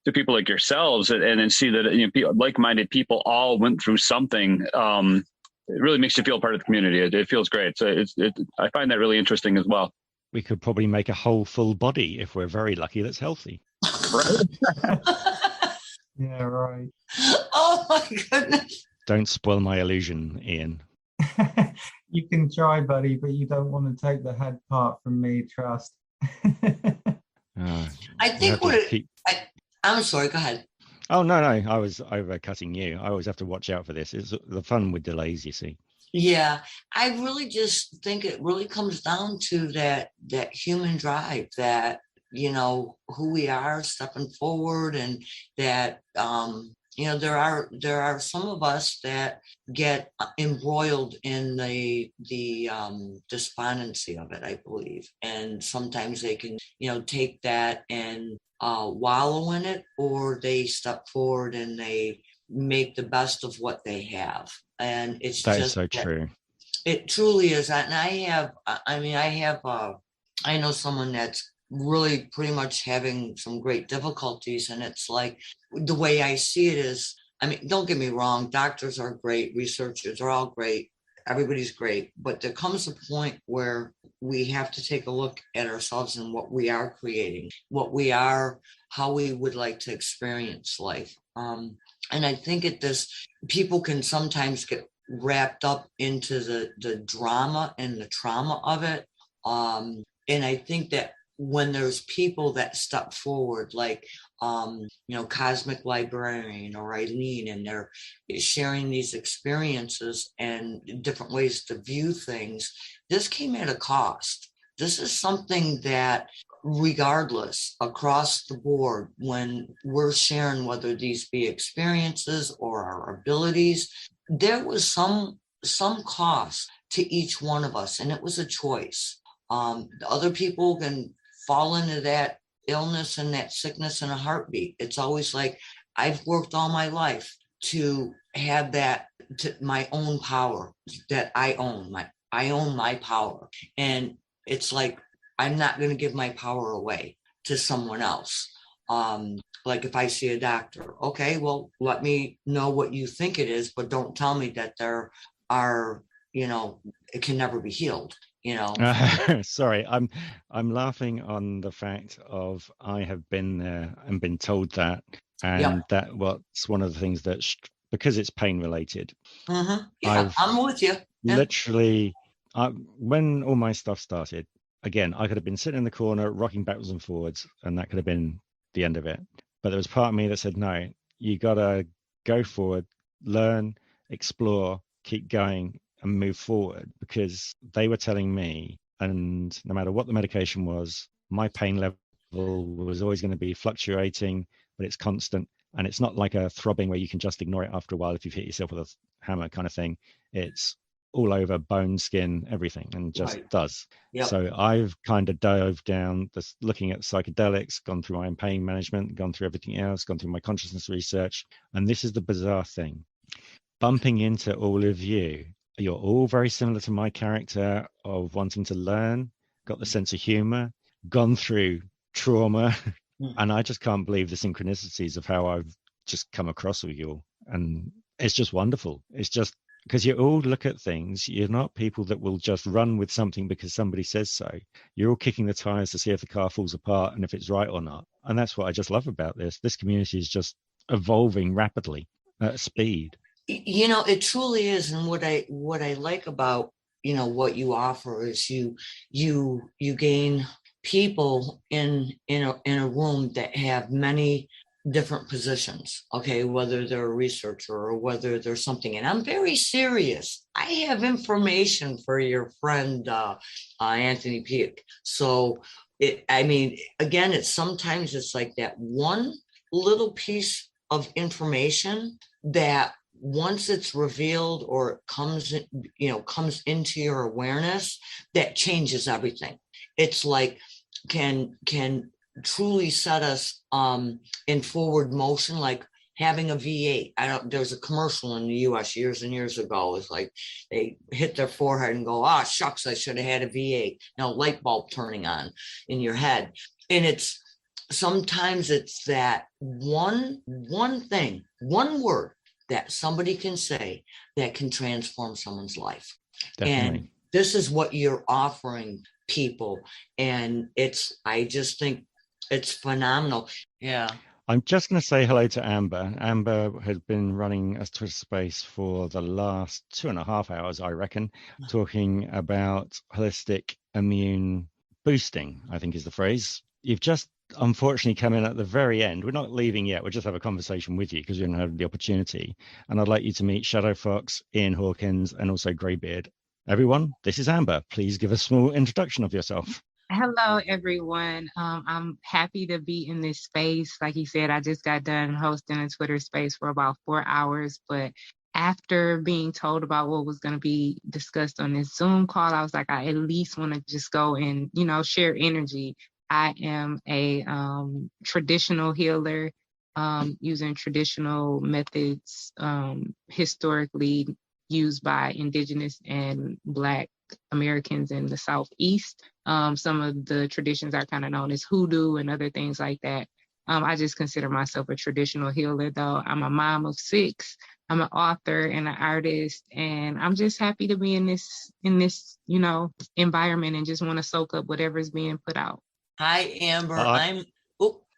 Speaker 6: to people like yourselves, and then see that, like-minded people all went through something, it really makes you feel part of the community. It feels great. So I find that really interesting as well.
Speaker 1: We could probably make a whole full body if we're very lucky that's healthy.
Speaker 5: Yeah, right.
Speaker 4: Oh my goodness.
Speaker 1: Don't spoil my illusion, Ian.
Speaker 5: You can try, buddy, but you don't want to take the head part from me, trust.
Speaker 4: I think I'm sorry, go ahead.
Speaker 1: Oh, no, I was overcutting you. I always have to watch out for this. It's the fun with delays, you see.
Speaker 4: Yeah, I really just think it really comes down to that human drive, that, who we are stepping forward, and that, there are some of us that get embroiled in the despondency of it, I believe. And sometimes they can, take that and wallow in it, or they step forward and they make the best of what they have. And it's
Speaker 1: that
Speaker 4: just
Speaker 1: is so true.
Speaker 4: It truly is. And I know someone that's really pretty much having some great difficulties. And it's like, the way I see it is, don't get me wrong, doctors are great, researchers are all great, everybody's great, but there comes a point where we have to take a look at ourselves and what we are creating, what we are, how we would like to experience life. And I think people can sometimes get wrapped up into the drama and the trauma of it. And I think that when there's people that step forward, like, Cosmic Librarian or Eileen, and they're sharing these experiences and different ways to view things, this came at a cost. This is something that, regardless, across the board, when we're sharing, whether these be experiences or our abilities, there was some cost to each one of us, and it was a choice. Other people can fall into that illness and that sickness in a heartbeat. It's always like, I've worked all my life to have that, to my own power that I own. I own my power. And it's like, I'm not going to give my power away to someone else. Like if I see a doctor, okay, well, let me know what you think it is, but don't tell me that there are, it can never be healed.
Speaker 1: Sorry, I'm laughing on the fact of I have been there and been told that, and that what's one of the things that because it's pain related.
Speaker 4: Yeah, I'm with you.
Speaker 1: Literally, when all my stuff started, again, I could have been sitting in the corner rocking backwards and forwards, and that could have been the end of it. But there was part of me that said, no, you gotta go forward, learn, explore, keep going, and move forward, because they were telling me, and no matter what the medication was, my pain level was always going to be fluctuating, but it's constant. And it's not like a throbbing where you can just ignore it after a while if you've hit yourself with a hammer kind of thing. It's all over bone, skin, everything, and just does. Yep. So I've kind of dove down this, looking at psychedelics, gone through my own pain management, gone through everything else, gone through my consciousness research. And this is the bizarre thing. Bumping into all of you, you're all very similar to my character of wanting to learn, got the sense of humor, gone through trauma. And I just can't believe the synchronicities of how I've just come across with you all. And it's just wonderful. It's just because you all look at things. You're not people that will just run with something because somebody says so. You're all kicking the tires to see if the car falls apart and if it's right or not. And that's what I just love about this. This community is just evolving rapidly at speed.
Speaker 4: You know, it truly is. And what I like about, you know, what you offer is you gain people in a room that have many different positions, okay, whether they're a researcher or whether there's something. And I'm very serious. I have information for your friend Anthony Peake. So again, sometimes it's like that one little piece of information that once it's revealed or comes into your awareness, that changes everything. It's like can truly set us in forward motion, like having a V8. There was a commercial in the US years and years ago. It's like they hit their forehead and go, "Ah, shucks, I should have had a V8." Light bulb turning on in your head. And sometimes it's that one thing, one word that somebody can say that can transform someone's life.
Speaker 1: Definitely.
Speaker 4: And this is what you're offering people. And I just think it's phenomenal. Yeah.
Speaker 1: I'm just going to say hello to Amber. Amber has been running a Twitter space for the last 2.5 hours, I reckon, talking about holistic immune boosting, I think is the phrase. You've just unfortunately come in at the very end. We're not leaving yet. We'll just have a conversation with you because we don't have the opportunity. And I'd like you to meet Shadow Fox, Ian Hawkins, and also Greybeard. Everyone, this is Amber. Please give a small introduction of yourself.
Speaker 7: Hello, everyone. I'm happy to be in this space. Like you said, I just got done hosting a Twitter space for about 4 hours, but after being told about what was going to be discussed on this Zoom call, I was like, I at least want to just go and, share energy. I am a traditional healer using traditional methods historically used by Indigenous and Black Americans in the Southeast. Some of the traditions are kind of known as hoodoo and other things like that. I just consider myself a traditional healer, though. I'm a mom of 6. I'm an author and an artist, and I'm just happy to be in this environment and just want to soak up whatever's being put out.
Speaker 4: Hi, Amber.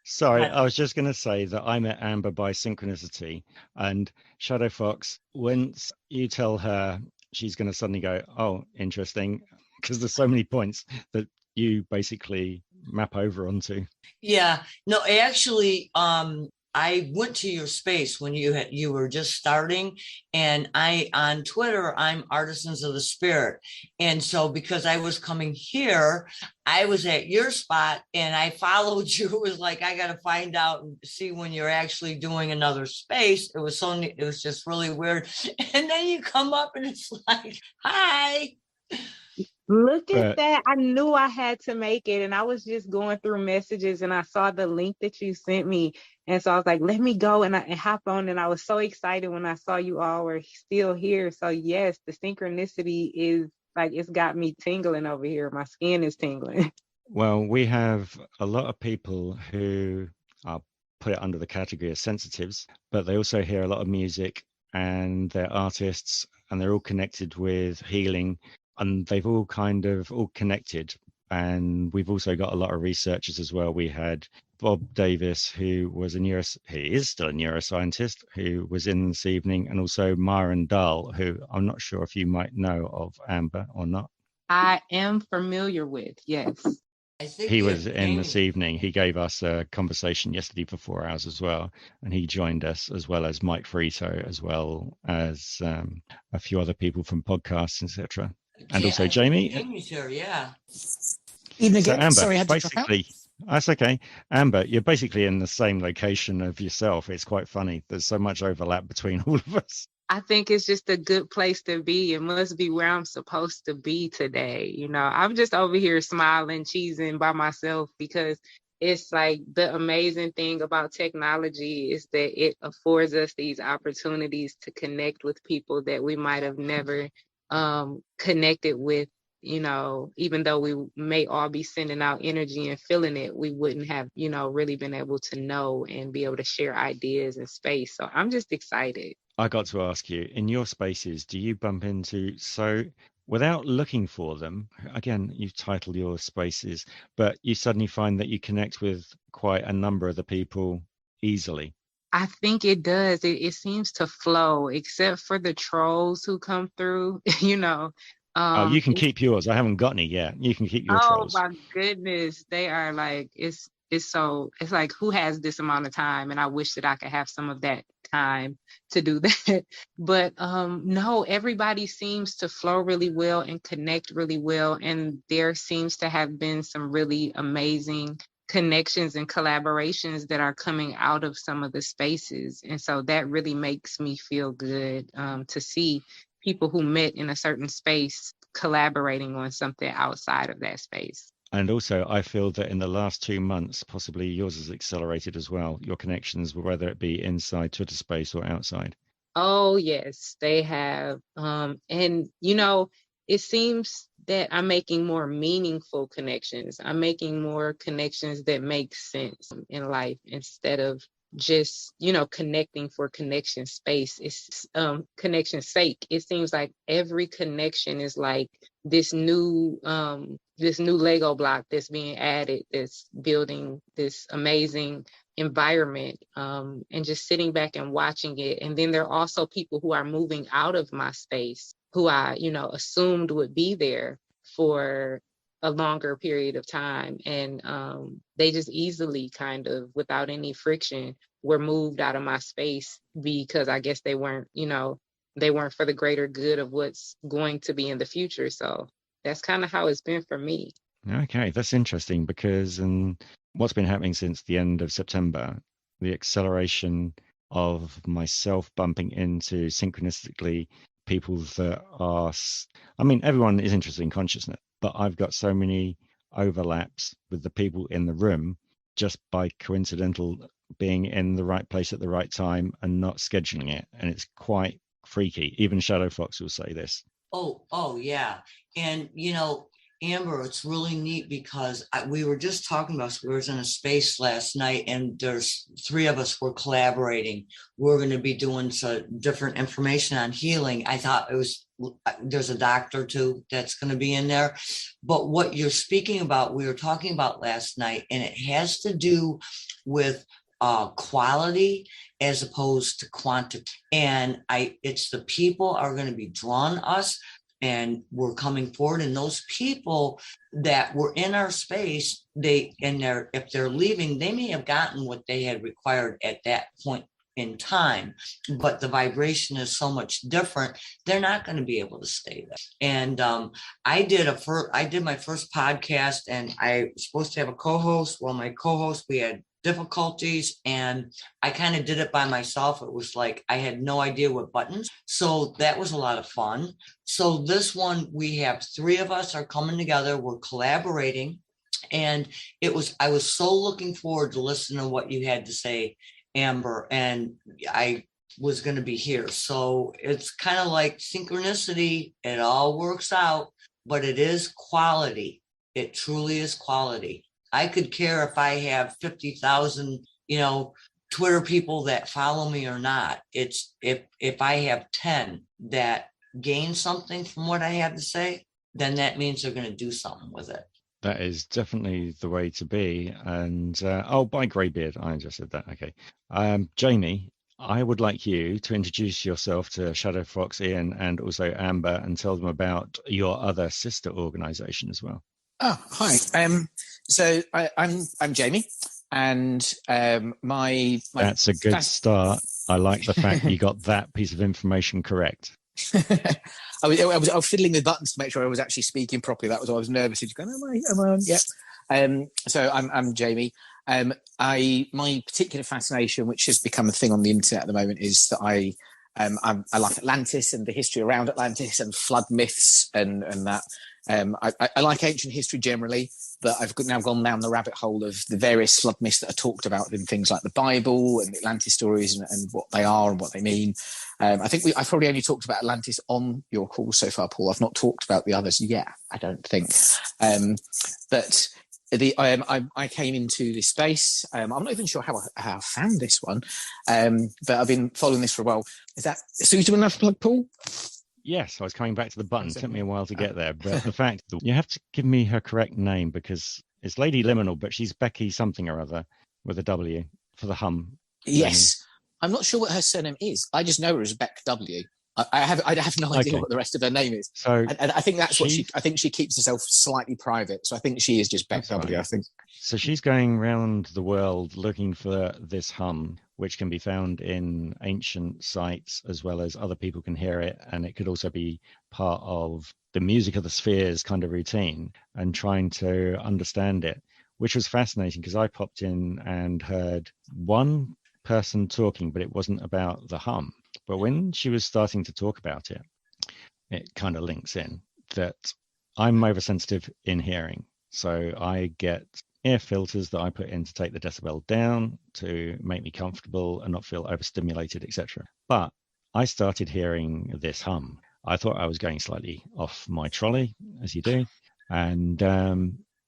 Speaker 1: Sorry, I was just going to say that I met Amber by synchronicity, and Shadow Fox, once you tell her, she's going to suddenly go, "Oh, interesting," because there's so many points that you basically map over onto.
Speaker 4: Yeah, no, actually, I went to your space when you were just starting, and on Twitter, I'm Artisans of the Spirit. And so because I was coming here, I was at your spot and I followed you. It was like, I got to find out and see when you're actually doing another space. It was just really weird. And then you come up and it's like, hi.
Speaker 7: Look at that. I knew I had to make it. And I was just going through messages and I saw the link that you sent me. And so I was like, let me go and hop on. And I was so excited when I saw you all were still here. So yes, the synchronicity is like, it's got me tingling over here. My skin is tingling.
Speaker 1: Well, we have a lot of people who put it under the category of sensitives, but they also hear a lot of music and they're artists and they're all connected with healing. And they've all connected. And we've also got a lot of researchers as well. We had Bob Davis, who is still a neuroscientist, who was in this evening, and also Myron Dahl, who I'm not sure if you might know of, Amber, or not.
Speaker 7: I am familiar with, yes.
Speaker 4: I think
Speaker 1: he was in this evening. He gave us a conversation yesterday for 4 hours as well, and he joined us, as well as Mike Fiorito, as well as a few other people from podcasts, etc. And also Jamie.
Speaker 4: Jamie's here, yeah.
Speaker 8: Evening
Speaker 1: So
Speaker 8: again.
Speaker 1: Amber,
Speaker 8: Sorry, I had to
Speaker 1: basically, that's okay. Amber, you're basically in the same location of yourself. It's quite funny. There's so much overlap between all of us.
Speaker 7: I think it's just a good place to be. It must be where I'm supposed to be today. I'm just over here smiling, cheesing by myself because it's like the amazing thing about technology is that it affords us these opportunities to connect with people that we might have never connected with even though we may all be sending out energy and feeling it, we wouldn't have, really been able to know and be able to share ideas in space. So I'm just excited.
Speaker 1: I got to ask you, in your spaces, do you bump into, so without looking for them, again, you've titled your spaces, but you suddenly find that you connect with quite a number of the people easily?
Speaker 7: I think it does. It seems to flow, except for the trolls who come through,
Speaker 1: You can keep yours. I haven't got any yet. You can keep your trolls.
Speaker 7: Oh my goodness. They are like, it's like, who has this amount of time? And I wish that I could have some of that time to do that. But no, everybody seems to flow really well and connect really well. And there seems to have been some really amazing connections and collaborations that are coming out of some of the spaces. And so that really makes me feel good to see people who met in a certain space collaborating on something outside of that space.
Speaker 1: And also, I feel that in the last 2 months, possibly yours has accelerated as well. Your connections, whether it be inside Twitter space or outside.
Speaker 7: Oh, yes, they have. And, it seems that I'm making more meaningful connections. I'm making more connections that make sense in life instead of just, connecting for connection space. It's connection sake. It seems like every connection is like this new Lego block that's being added, that's building this amazing environment, and just sitting back and watching it. And then there are also people who are moving out of my space who I, assumed would be there for a longer period of time. And they just easily kind of, without any friction, were moved out of my space because I guess they weren't for the greater good of what's going to be in the future. So that's kind of how it's been for me.
Speaker 1: Okay, that's interesting because what's been happening since the end of September, the acceleration of myself bumping into synchronistically people that are, everyone is interested in consciousness, but I've got so many overlaps with the people in the room just by coincidental being in the right place at the right time and not scheduling it. And it's quite freaky. Even Shadow Fox will say this.
Speaker 4: Oh, yeah. And, Amber, it's really neat because we were just talking about, we were in a space last night and there's 3 of us were collaborating. We're going to be doing some different information on healing. I thought there's a doctor too that's going to be in there. But what you're speaking about, we were talking about last night, and it has to do with quality as opposed to quantity. And it's the people are going to be drawn to us. And we're coming forward, and those people that were in our space, if they're leaving, they may have gotten what they had required at that point in time, but the vibration is so much different. They're not going to be able to stay there. And I did my first podcast, and I was supposed to have a co-host. Well, my co-host, we had difficulties, and I kind of did it by myself. It was like I had no idea what buttons. So that was a lot of fun. So this one, we have 3 of us are coming together. We're collaborating. And I was so looking forward to listening to what you had to say, Amber, and I was going to be here. So it's kind of like synchronicity. It all works out, but it is quality. It truly is quality. I could care if I have 50,000, Twitter people that follow me or not. It's if I have 10 that gain something from what I have to say, then that means they're going to do something with it.
Speaker 1: That is definitely the way to be. And by Greybeard, I just said that. Okay, Jamie, I would like you to introduce yourself to Shadow Fox, Ian, and also Amber, and tell them about your other sister organization as well.
Speaker 8: Oh, hi. So I'm Jamie, and my
Speaker 1: that's a good start. I like the fact you got that piece of information correct.
Speaker 8: I was fiddling with buttons to make sure I was actually speaking properly. That was why I was nervous. Just going, am I on? Yeah. So I'm Jamie. My particular fascination, which has become a thing on the internet at the moment, is that I like Atlantis and the history around Atlantis and flood myths and that. I like ancient history generally, but I've now gone down the rabbit hole of the various flood myths that are talked about in things like the Bible and the Atlantis stories and what they are and what they mean. I think I've probably only talked about Atlantis on your call so far, Paul. I've not talked about the others yet, I don't think. But I came into this space. I'm not even sure how I found this one, but I've been following this for a while. Is that suitable enough plug, Paul?
Speaker 1: Yes, I was coming back to the button. It took me a while to get there. But the fact that you have to give me her correct name, because it's Lady Liminal, but she's Becky something or other with a W for the hum.
Speaker 8: Yes. I'm not sure what her surname is. I just know her as Beck W. I have no idea what the rest of her name is. So and I think that's I think she keeps herself slightly private. So I think she is just Beck W, I think.
Speaker 1: So she's going around the world looking for this hum, which can be found in ancient sites as well as other people can hear it. And it could also be part of the music of the spheres kind of routine and trying to understand it, which was fascinating because I popped in and heard one person talking, but it wasn't about the hum. But when she was starting to talk about it, it kind of links in that I'm oversensitive in hearing. So I get ear filters that I put in to take the decibel down to make me comfortable and not feel overstimulated, etc. But I started hearing this hum. I thought I was going slightly off my trolley, as you do. And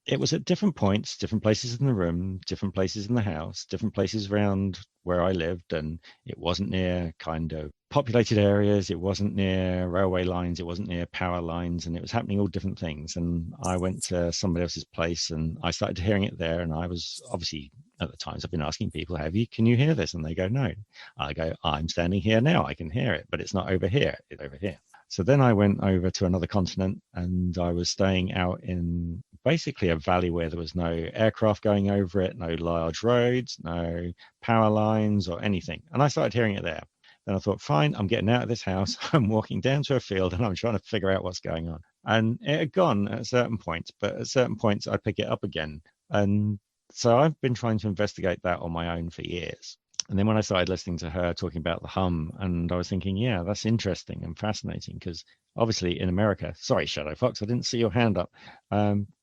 Speaker 1: it was at different points, different places in the room, different places in the house, different places around where I lived. And it wasn't near kind of populated areas. It wasn't near railway lines. It wasn't near power lines. And it was happening all different things. And I went to somebody else's place and I started hearing it there. And I was obviously, at the times I've been asking people, can you hear this? And they go, no. I go, I'm standing here now. I can hear it, but it's not over here. It's over here. So then I went over to another continent and I was staying out in basically a valley where there was no aircraft going over it, no large roads, no power lines or anything. And I started hearing it there. Then I thought, fine, I'm getting out of this house. I'm walking down to a field and I'm trying to figure out what's going on. And it had gone at certain points, but at certain points I pick it up again. And so I've been trying to investigate that on my own for years. And then when I started listening to her talking about the hum, and I was thinking, yeah, that's interesting and fascinating because obviously in America, sorry, Shadow Fox, I didn't see your hand up.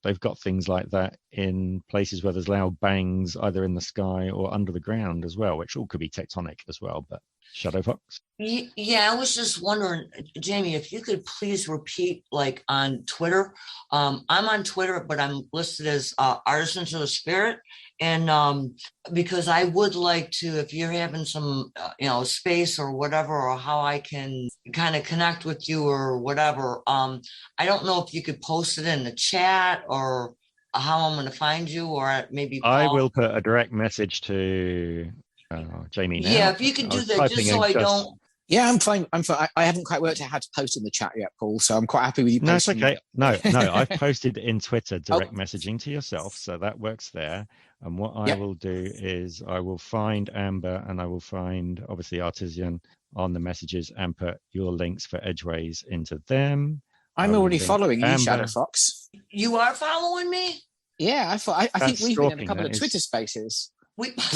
Speaker 1: They've got things like that in places where there's loud bangs either in the sky or under the ground as well, which all could be tectonic as well. But Shadow Fox?
Speaker 4: Yeah, I was just wondering, Jamie, if you could please repeat, like on Twitter. I'm on Twitter, but I'm listed as Artisans of the Spirit. And because I would like to, if you're having some, space or whatever, or how I can kind of connect with you or whatever. I don't know if you could post it in the chat or how I'm going to find you, or maybe Paul.
Speaker 1: I will put a direct message to Jamie now.
Speaker 4: Yeah, if you could do that, just so I don't.
Speaker 8: Yeah, I'm fine. I haven't quite worked out how to post in the chat yet, Paul. So I'm quite happy with you.
Speaker 1: No, it's okay. No, I've posted in Twitter direct messaging to yourself, so that works there. And what I will do is I will find Amber and I will find obviously Artisan on the messages and put your links for Edgeways into them.
Speaker 8: I'm already following you, Shadow Fox.
Speaker 4: You are following me?
Speaker 8: Yeah, I think we've been in a couple of Twitter spaces. Because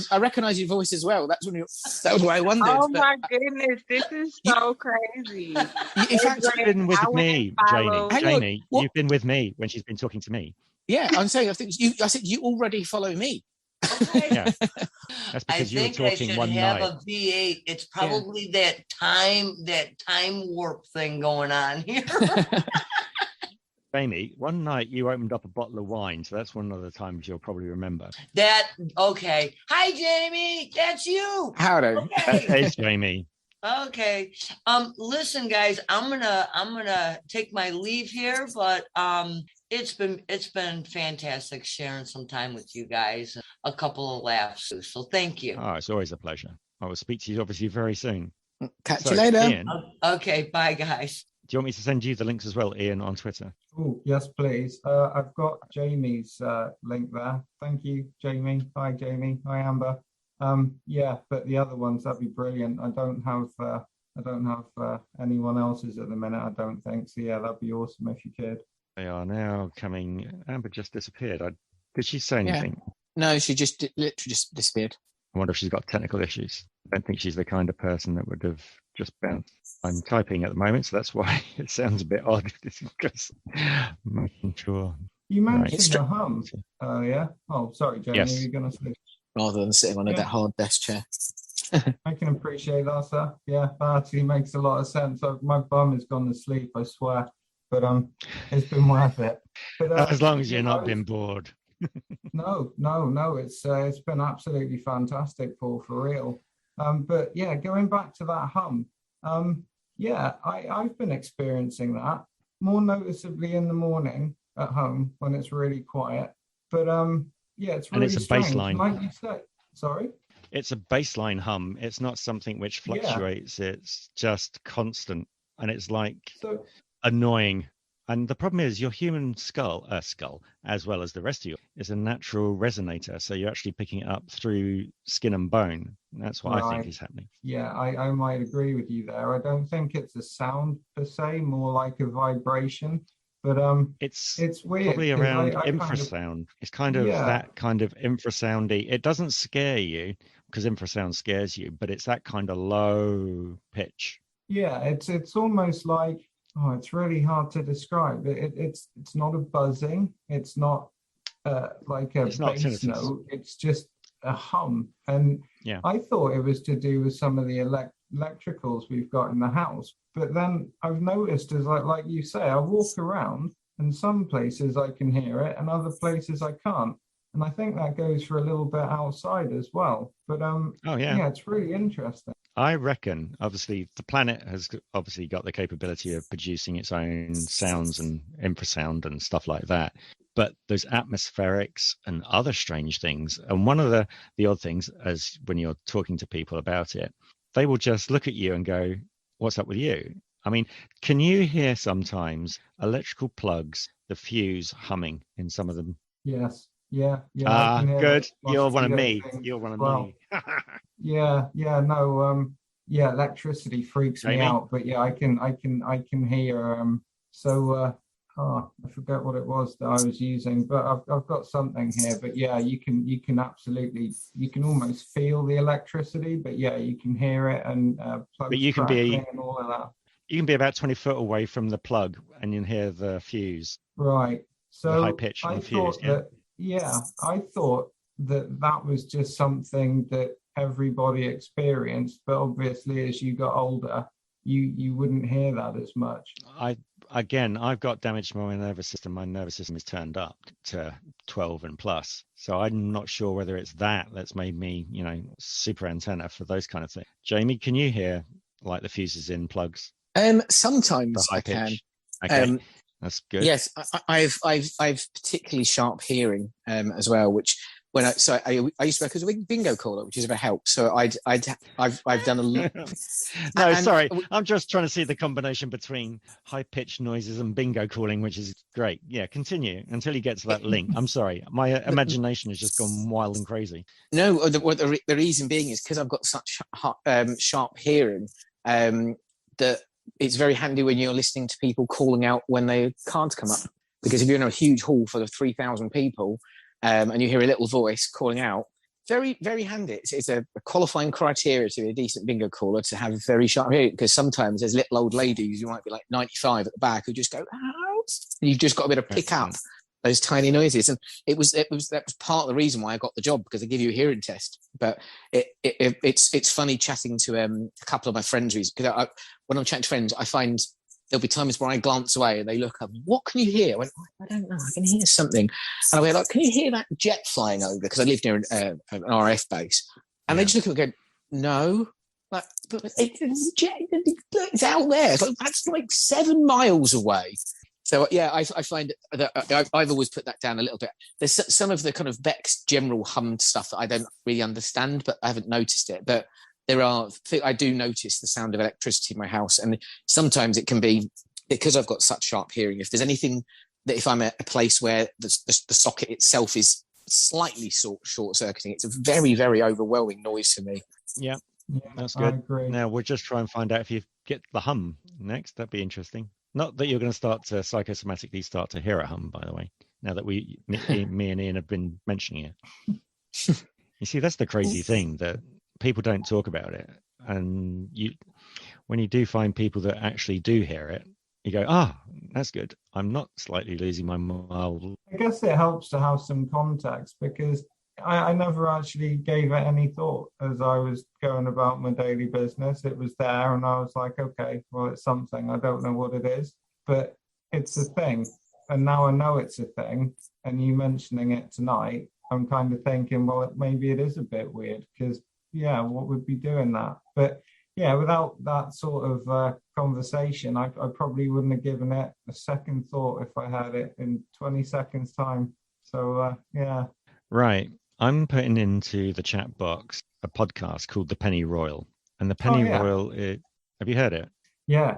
Speaker 8: I recognize your voice as well. That was why I wondered.
Speaker 7: Oh my goodness, this is so crazy.
Speaker 1: In fact, you've been with me, Jamie. You've been with me when she's been talking to me.
Speaker 8: Yeah, I'm saying I said you already follow me.
Speaker 4: Okay.
Speaker 1: Yeah. That's because you were talking one night. I think I should have a V8. It's probably that time warp thing going on here. Jamie, one night you opened up a bottle of wine, so that's one of the times you'll probably remember.
Speaker 4: Okay. Hi, Jamie. That's you.
Speaker 8: Howdy.
Speaker 4: Okay.
Speaker 1: It's Jamie.
Speaker 4: Okay. Listen, guys, I'm gonna take my leave here, but it's been fantastic sharing some time with you guys, and a couple of laughs. So thank you.
Speaker 1: Oh, it's always a pleasure. I will speak to you obviously very soon.
Speaker 8: Catch you later.
Speaker 1: Ian,
Speaker 4: okay, bye, guys.
Speaker 1: Do you want me to send you the links as well, Ian, on Twitter?
Speaker 5: Oh, yes, please. I've got Jamie's link there. Thank you, Jamie. Hi, Jamie. Hi, Amber. Yeah, but the other ones, that'd be brilliant. I don't have anyone else's at the minute, I don't think. So yeah, that'd be awesome if you could.
Speaker 1: They are now coming. Amber just disappeared. Did she say anything?
Speaker 8: Yeah. No, she just literally just disappeared.
Speaker 1: I wonder if she's got technical issues. I don't think she's the kind of person that would have just bounced. I'm typing at the moment, so that's why it sounds a bit odd. Because making sure.
Speaker 5: You mentioned
Speaker 8: It's
Speaker 5: the hum. Yeah. Oh, sorry, Jamie.
Speaker 1: Yes.
Speaker 5: You're going to say.
Speaker 8: Rather than sitting on that hard desk chair.
Speaker 5: I can appreciate that, sir. Yeah, that actually makes a lot of sense. My bum has gone to sleep, I swear. But it's been worth it. But,
Speaker 1: as long as you're not been bored.
Speaker 5: No. It's been absolutely fantastic, Paul, for real. But yeah, going back to that hum. Yeah, I've been experiencing that more noticeably in the morning at home when it's really quiet. But yeah, it's really
Speaker 1: and it's a
Speaker 5: strange.
Speaker 1: baseline.
Speaker 5: Like you said, sorry.
Speaker 1: It's a baseline hum. It's not something which fluctuates. Yeah. It's just constant, and it's like annoying. And the problem is your human skull, as well as the rest of you, is a natural resonator. So you're actually picking it up through skin and bone. That's what I think is happening.
Speaker 5: Yeah, I might agree with you there. I don't think it's a sound per se, more like a vibration. But it's weird.
Speaker 1: Probably around infrasound. It's kind of that kind of infrasoundy. It doesn't scare you because infrasound scares you, but it's that kind of low pitch.
Speaker 5: Yeah, it's almost like, it's really hard to describe. It's not a buzzing. It's not like a bass note. It's just a hum. And I thought it was to do with some of the electricals we've got in the house. But then I've noticed, as like you say, I walk around and some places I can hear it and other places I can't. And I think that goes for a little bit outside as well. But yeah, it's really interesting.
Speaker 1: I reckon, obviously, the planet has obviously got the capability of producing its own sounds and infrasound and stuff like that. But there's atmospherics and other strange things. And one of the odd things, as when you're talking to people about it, they will just look at you and go, "What's up with you?" I mean, can you hear sometimes electrical plugs, the fuse humming in some of them?
Speaker 5: Yes. Yeah.
Speaker 1: Good. You're one of me. You're one of me.
Speaker 5: Yeah, electricity freaks me out, but yeah, I can hear. I forget what it was that I was using, but I've got something here. But yeah, you can absolutely, you can almost feel the electricity, but yeah, you can hear it and
Speaker 1: but you can be
Speaker 5: and all of that.
Speaker 1: You can be about 20 foot away from the plug and you can hear the fuse.
Speaker 5: Right. So
Speaker 1: the high pitch on the fuse.
Speaker 5: I thought that was just something that everybody experienced, but obviously as you got older, you wouldn't hear that as much.
Speaker 1: I've got damage to my nervous system. My nervous system is turned up to 12 and plus. So I'm not sure whether it's that's made me, super antenna for those kind of things. Jamie, can you hear like the fuses in plugs?
Speaker 8: Sometimes I can.
Speaker 1: Okay. That's good.
Speaker 8: Yes, I've particularly sharp hearing as well, which when I used to work as a bingo caller, which is of a help. So I've done a lot.
Speaker 1: Sorry, I'm just trying to see the combination between high pitched noises and bingo calling, which is great. Yeah, continue until you get to that link. I'm sorry, my imagination has just gone wild and crazy.
Speaker 8: No, the reason being is because I've got such sharp hearing that it's very handy when you're listening to people calling out when they can't come up. Because if you're in a huge hall full of 3,000 people and you hear a little voice calling out, very, very handy. It's a qualifying criteria to be a decent bingo caller to have very sharp hearing, because sometimes there's little old ladies who might be like 95 at the back who just go, "Ow!" And you've just got to be able to pick up those tiny noises. And that was part of the reason why I got the job, because they give you a hearing test. But it's funny chatting to a couple of my friends, because when I'm chatting to friends, I find there'll be times where I glance away and they look up, "What can you hear?" I went, "I don't know, I can hear something." And I'll be like, "Can you hear that jet flying over?" Because I live near an RAF base. And they just look at me and go, "No." Like, but it's jet, it's out there. It's like, that's like 7 miles away. So yeah, I find that I've always put that down a little bit. There's some of the kind of Beck's general hum stuff that I don't really understand, but I haven't noticed it. But I do notice the sound of electricity in my house, and sometimes it can be because I've got such sharp hearing. If there's anything that, if I'm at a place where the socket itself is slightly short-circuiting, it's a very, very overwhelming noise for me.
Speaker 1: Yeah, that's good. I agree. Now we'll just try and find out if you get the hum next. That'd be interesting. Not that you're going to start to psychosomatically start to hear a hum, by the way, now that me and Ian have been mentioning it. You see, that's the crazy thing, that people don't talk about it. And when you do find people that actually do hear it, you go, ah, that's good. I'm not slightly losing my marble.
Speaker 5: I guess it helps to have some context, because I never actually gave it any thought as I was going about my daily business. It was there and I was like, okay, well, it's something. I don't know what it is, but it's a thing. And now I know it's a thing. And you mentioning it tonight, I'm kind of thinking, well, maybe it is a bit weird, because, yeah, what would be doing that? But yeah, without that sort of conversation, I probably wouldn't have given it a second thought if I had it in 20 seconds time. So yeah.
Speaker 1: Right. I'm putting into the chat box a podcast called The Penny Royal. And The Penny Royal, have you heard it?
Speaker 5: Yeah.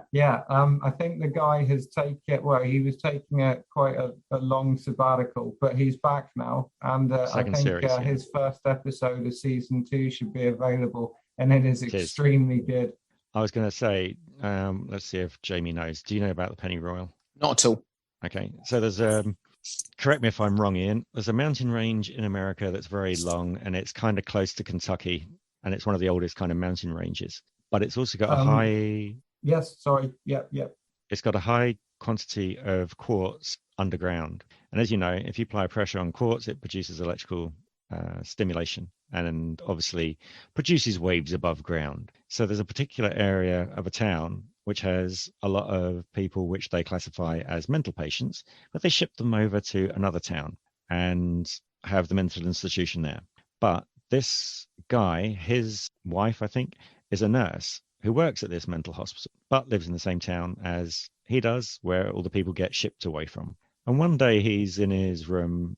Speaker 5: I think the guy has he was taking quite a long sabbatical, but he's back now. And I think
Speaker 1: series,
Speaker 5: his first episode of season 2 should be available. And it is extremely good.
Speaker 1: I was going to say, let's see if Jamie knows. Do you know about the Penny Royal?
Speaker 8: Not at all.
Speaker 1: Okay. So there's correct me if I'm wrong, Ian. There's a mountain range in America that's very long, and it's kind of close to Kentucky, and it's one of the oldest kind of mountain ranges. But it's also got a high...
Speaker 5: Yes, sorry. Yep.
Speaker 1: It's got a high quantity of quartz underground. And as you know, if you apply pressure on quartz, it produces electrical stimulation and obviously produces waves above ground. So there's a particular area of a town which has a lot of people which they classify as mental patients, but they ship them over to another town and have the mental institution there. But this guy, his wife, I think, is a nurse who works at this mental hospital, but lives in the same town as he does, where all the people get shipped away from. And one day he's in his room,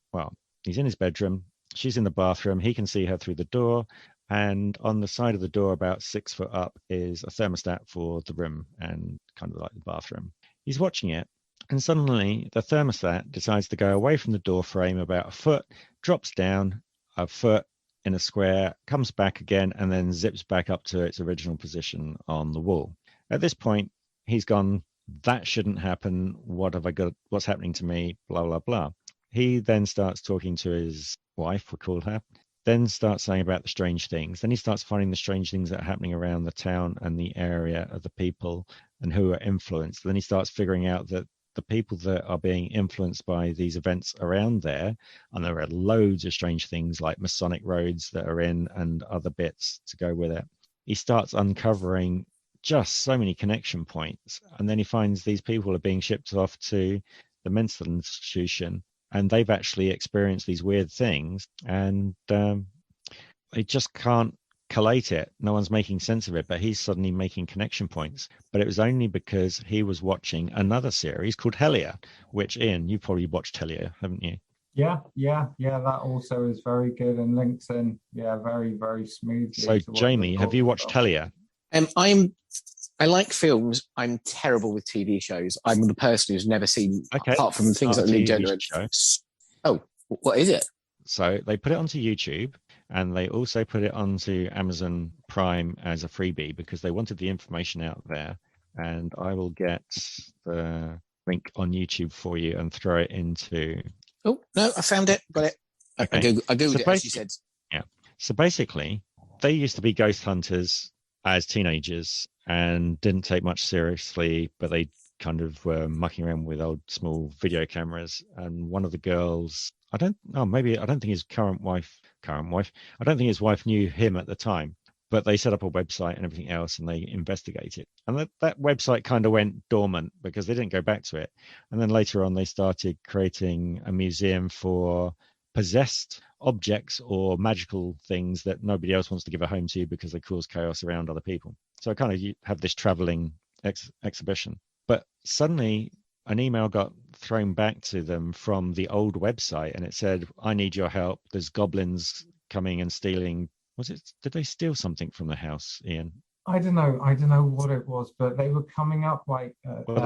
Speaker 1: he's in his bedroom, she's in the bathroom, he can see her through the door, and on the side of the door, about 6 foot up, is a thermostat for the room and kind of like the bathroom. He's watching it, and suddenly the thermostat decides to go away from the door frame about a foot, drops down a foot in a square, comes back again, and then zips back up to its original position on the wall. At this point, he's gone, that shouldn't happen. What have I got? What's happening to me? Blah, blah, blah. He then starts talking to his wife, we call her, then starts saying about the strange things. Then he starts finding the strange things that are happening around the town and the area of the people and who are influenced. Then he starts figuring out that the people that are being influenced by these events around there, and there are loads of strange things like Masonic roads that are in and other bits to go with it. He starts uncovering just so many connection points. And then he finds these people are being shipped off to the mental institution, and they've actually experienced these weird things, and they just can't collate it. No one's making sense of it, but he's suddenly making connection points. But it was only because he was watching another series called Hellier, which, Ian, you've probably watched Hellier, haven't you?
Speaker 5: Yeah. That also is very good and links in, very, very smoothly.
Speaker 1: So, Jamie, have you watched Hellier?
Speaker 8: I like films. I'm terrible with TV shows. I'm the person who's never seen, apart from things like League Gender. Oh, what is it?
Speaker 1: So they put it onto YouTube, and they also put it onto Amazon Prime as a freebie because they wanted the information out there. And I will get the link on YouTube for you and throw it into...
Speaker 8: Oh, no, I found it. Got it. Okay. I googled it, as you said.
Speaker 1: Yeah. So basically, they used to be ghost hunters as teenagers and didn't take much seriously, but they kind of were mucking around with old small video cameras. And one of the girls, I don't think his current wife, I don't think his wife knew him at the time, but they set up a website and everything else, and they investigated. And that website kind of went dormant because they didn't go back to it. And then later on, they started creating a museum for possessed objects or magical things that nobody else wants to give a home to because they cause chaos around other people. So kind of you have this traveling exhibition. But suddenly an email got thrown back to them from the old website, and it said, I need your help. There's goblins coming and stealing. Did they steal something from the house, Ian?
Speaker 5: I don't know what it was, but they were coming up like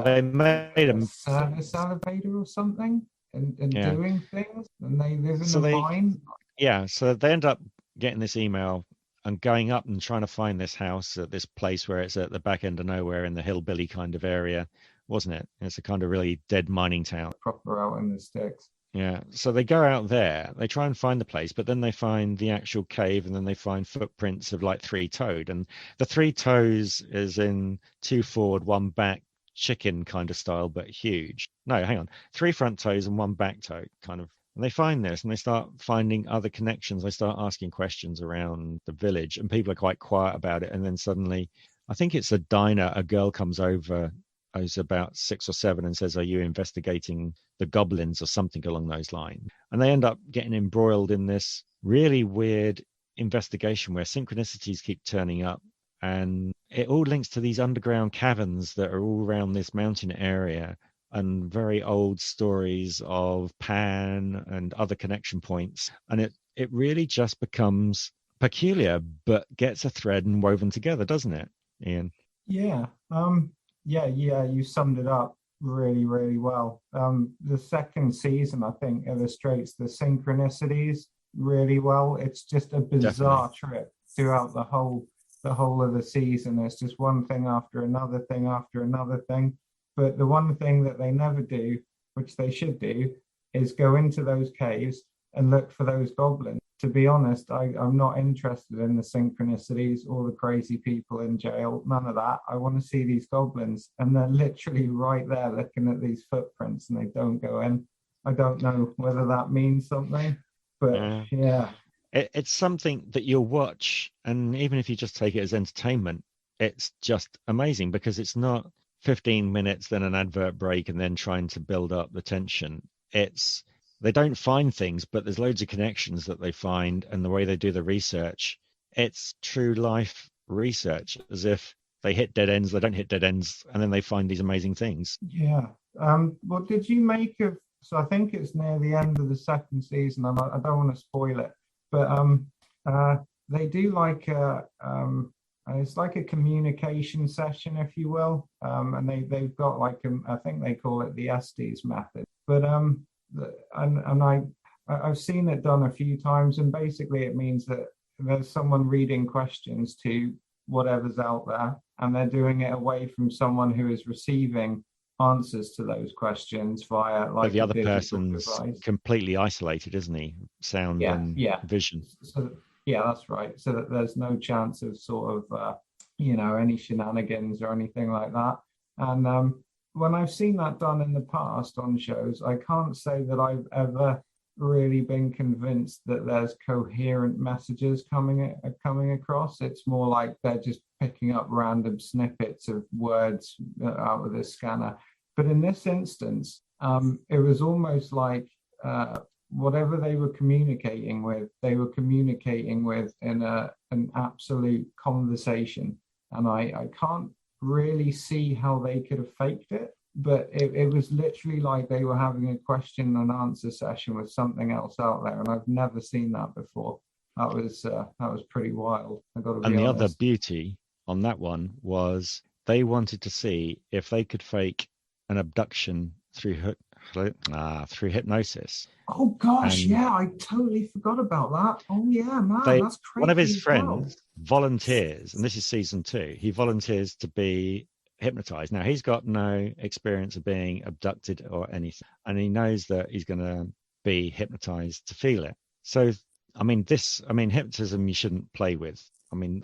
Speaker 1: they made a
Speaker 5: service elevator or something and doing things, and they live in a mine.
Speaker 1: Yeah, so they end up getting this email and going up and trying to find this house at this place where it's at the back end of nowhere in the hillbilly kind of area, wasn't it? It's a kind of really dead mining town.
Speaker 5: Proper out in the sticks.
Speaker 1: Yeah. So they go out there, they try and find the place, but then they find the actual cave, and then they find footprints of like three-toed. And the three toes is in two forward, one back, chicken kind of style, but huge. No, hang on. Three front toes and one back toe kind of. And they find this and they start finding other connections. They start asking questions around the village, and people are quite quiet about it. And then suddenly, I think it's a diner, a girl comes over who's about 6 or 7 and says, "Are you investigating the goblins?" or something along those lines. And they end up getting embroiled in this really weird investigation where synchronicities keep turning up, and it all links to these underground caverns that are all around this mountain area, and very old stories of Pan and other connection points. And it really just becomes peculiar, but gets a thread and woven together, doesn't it, Ian?
Speaker 5: Yeah. Yeah, you summed it up really, really well. The second season, I think, illustrates the synchronicities really well. It's just a bizarre trip throughout the whole of the season. It's just one thing after another thing after another thing. But the one thing that they never do, which they should do, is go into those caves and look for those goblins. To be honest, I'm not interested in the synchronicities or the crazy people in jail. None of that. I want to see these goblins. And they're literally right there looking at these footprints, and they don't go in. I don't know whether that means something, but yeah.
Speaker 1: It's something that you'll watch, and even if you just take it as entertainment, it's just amazing, because it's not 15 minutes, then an advert break, and then trying to build up the tension. They don't find things, but there's loads of connections that they find, and the way they do the research, it's true life research, as if they hit dead ends, they don't hit dead ends, and then they find these amazing things.
Speaker 5: Yeah. What did you make of, so I think it's near the end of the second season, and I don't want to spoil it, but they do like it's like a communication session, if you will, and they've got like I think they call it the Estes method, but I've seen it done a few times, and basically it means that there's someone reading questions to whatever's out there, and they're doing it away from someone who is receiving answers to those questions via like
Speaker 1: the other person's device. Completely isolated, isn't he? Sound and vision.
Speaker 5: So yeah, that's right. So that there's no chance of sort of any shenanigans or anything like that. And when I've seen that done in the past on shows, I can't say that I've ever really been convinced that there's coherent messages coming across. It's more like they're just picking up random snippets of words out of this scanner. But in this instance, it was almost like whatever they were communicating with in an absolute conversation. And I can't really see how they could have faked it, but it was literally like they were having a question and answer session with something else out there, and I've never seen that before. That was pretty wild. I got to be honest.
Speaker 1: And the other beauty on that one was they wanted to see if they could fake an abduction through hypnosis.
Speaker 5: Oh gosh, I totally forgot about that. Oh yeah, man, that's crazy.
Speaker 1: One of his friends volunteers, and this is season 2. He volunteers to be hypnotized. Now he's got no experience of being abducted or anything, and he knows that he's going to be hypnotized to feel it. So, hypnotism you shouldn't play with.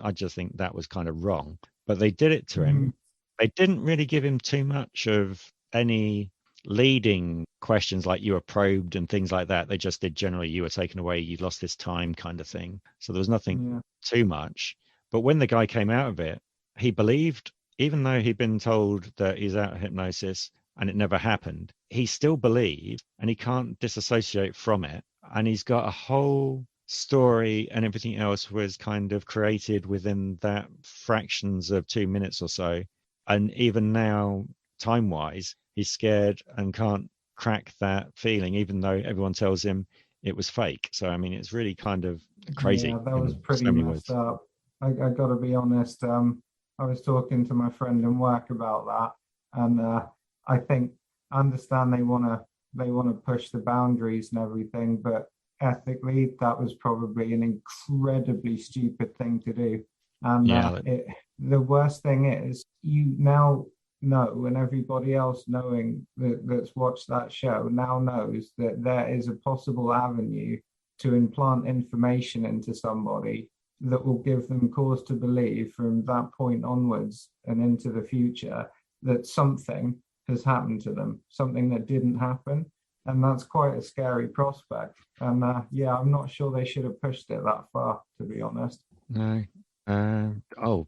Speaker 1: I just think that was kind of wrong. But they did it to him. They didn't really give him too much of any leading questions like you were probed and things like that. They just did generally, you were taken away, you lost this time kind of thing. So there was nothing too much. But when the guy came out of it, he believed, even though he'd been told that he's out of hypnosis and it never happened, he still believed, and he can't disassociate from it. And he's got a whole story, and everything else was kind of created within that fractions of 2 minutes or so. And even now, time-wise, he's scared and can't crack that feeling, even though everyone tells him it was fake. So, it's really kind of crazy.
Speaker 5: Yeah, that was pretty messed up. I got to be honest. I was talking to my friend in work about that, and I understand they want to push the boundaries and everything, but ethically, that was probably an incredibly stupid thing to do. And the worst thing is, you now know, and everybody else knowing that's watched that show now knows that there is a possible avenue to implant information into somebody that will give them cause to believe from that point onwards and into the future that something has happened to them, something that didn't happen. And that's quite a scary prospect. And I'm not sure they should have pushed it that far, to be honest.
Speaker 1: No.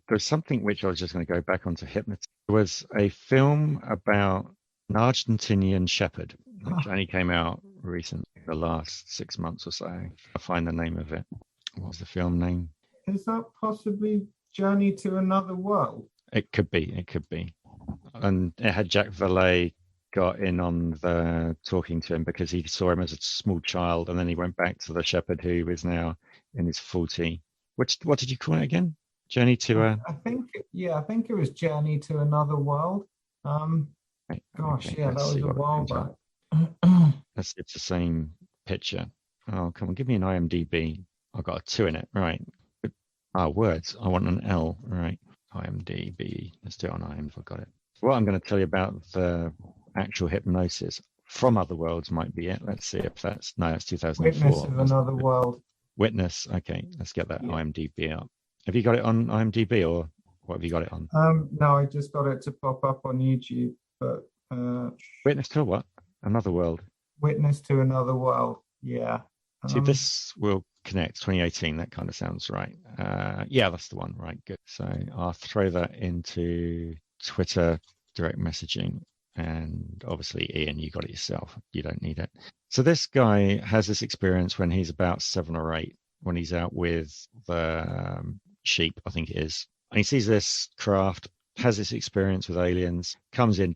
Speaker 1: There's something which I was just going to go back onto hypnotism. There was a film about an Argentinian shepherd, which only came out recently, the last 6 months or so. I'll find the name of it. What was the film name?
Speaker 5: Is that possibly Journey to Another World?
Speaker 1: It could be. And it had Jack Valet got in on the talking to him because he saw him as a small child, and then he went back to the shepherd who is now in his 40. What did you call it again? Journey to
Speaker 5: I think it was Journey to Another World. That was a while back.
Speaker 1: Let's see, it's the same picture. Oh, come on, give me an IMDb. I've got a 2 in it, right? Words. I want an L, right? IMDb. Let's do it on IMDb. I've got it. What I'm going to tell you about the actual hypnosis from other worlds might be it. Let's see if that's 2004.
Speaker 5: Witness of Another World.
Speaker 1: Witness. Okay, let's get that IMDb up. Have you got it on IMDb, or what have you got it on?
Speaker 5: No, I just got it to pop up on YouTube. But
Speaker 1: Witness to what? Another World.
Speaker 5: Witness to Another World. Yeah.
Speaker 1: See, this will connect 2018. That kind of sounds right. Yeah, that's the one. Right, good. So I'll throw that into Twitter direct messaging. And obviously, Ian, you got it yourself. You don't need it. So this guy has this experience when he's about 7 or 8, when he's out with the sheep, I think it is. And he sees this craft, has this experience with aliens, comes in,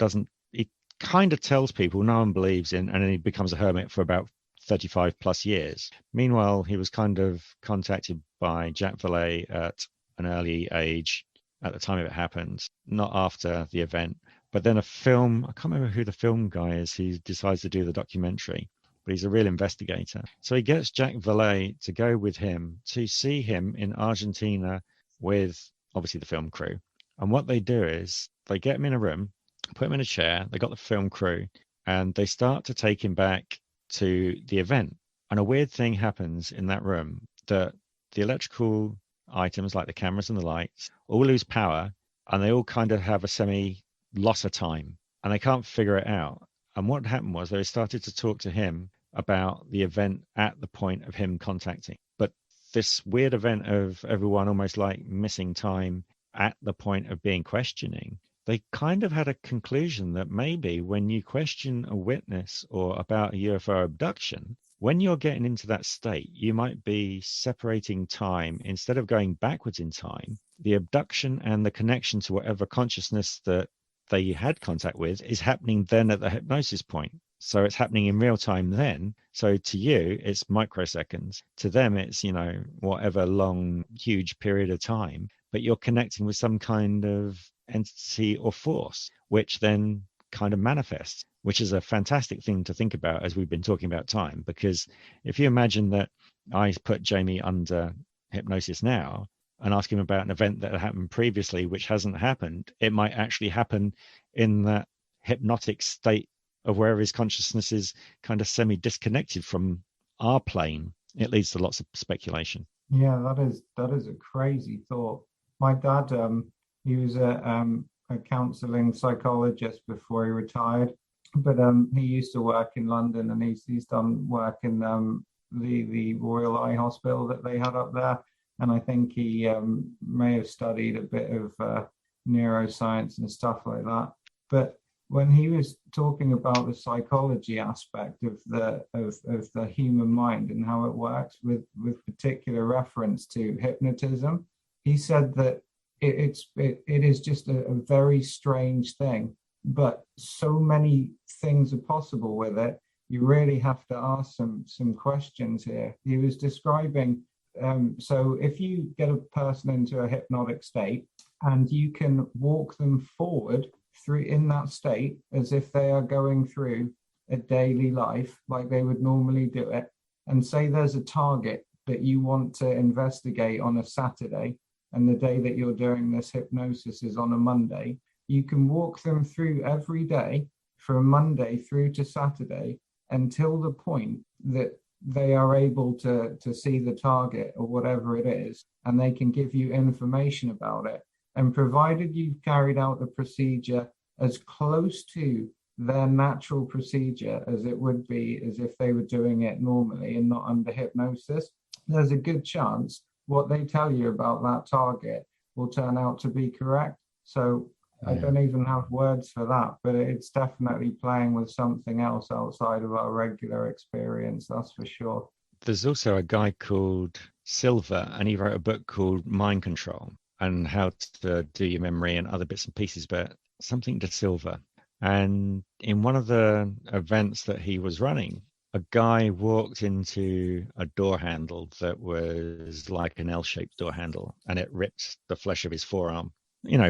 Speaker 1: he kind of tells people, no one believes in, and then he becomes a hermit for about 35 plus years. Meanwhile, he was kind of contacted by Jack Valet at an early age at the time it happened, not after the event. But then a film, I can't remember who the film guy is, he decides to do the documentary, but he's a real investigator. So he gets Jack Valet to go with him to see him in Argentina with obviously the film crew. And what they do is they get him in a room, put him in a chair, they got the film crew, and they start to take him back to the event. And a weird thing happens in that room, that the electrical items like the cameras and the lights all lose power, and they all kind of have a semi loss of time, and they can't figure it out. And what happened was they started to talk to him about the event at the point of him contacting. But this weird event of everyone almost like missing time at the point of being questioning, they kind of had a conclusion that maybe when you question a witness or about a UFO abduction, when you're getting into that state, you might be separating time. Instead of going backwards in time, the abduction and the connection to whatever consciousness that they had contact with is happening then at the hypnosis point. So it's happening in real time then. So to you, it's microseconds. To them, it's, whatever long, huge period of time. But you're connecting with some kind of entity or force, which then kind of manifests, which is a fantastic thing to think about as we've been talking about time. Because if you imagine that I put Jamie under hypnosis now, and ask him about an event that happened previously, which hasn't happened, it might actually happen in that hypnotic state of where his consciousness is kind of semi-disconnected from our plane. It leads to lots of speculation.
Speaker 5: Yeah, that is a crazy thought. My dad, he was a counselling psychologist before he retired, but he used to work in London, and he's done work in the Royal Eye Hospital that they had up there. And I think he may have studied a bit of neuroscience and stuff like that. But when he was talking about the psychology aspect of the human mind and how it works with particular reference to hypnotism, he said that it is just a very strange thing. But so many things are possible with it. You really have to ask some questions here. He was describing, so if you get a person into a hypnotic state and you can walk them forward through in that state as if they are going through a daily life like they would normally do it, and say there's a target that you want to investigate on a Saturday, and the day that you're doing this hypnosis is on a Monday, you can walk them through every day from Monday through to Saturday until the point that they are able to see the target or whatever it is, and they can give you information about it. And provided you've carried out the procedure as close to their natural procedure as it would be as if they were doing it normally and not under hypnosis, there's a good chance what they tell you about that target will turn out to be correct. So I don't even have words for that, but it's definitely playing with something else outside of our regular experience, that's for sure.
Speaker 1: There's also a guy called Silver, and he wrote a book called Mind Control and how to do your memory and other bits and pieces, but something to Silver. And in one of the events that he was running, a guy walked into a door handle that was like an L-shaped door handle, and it ripped the flesh of his forearm.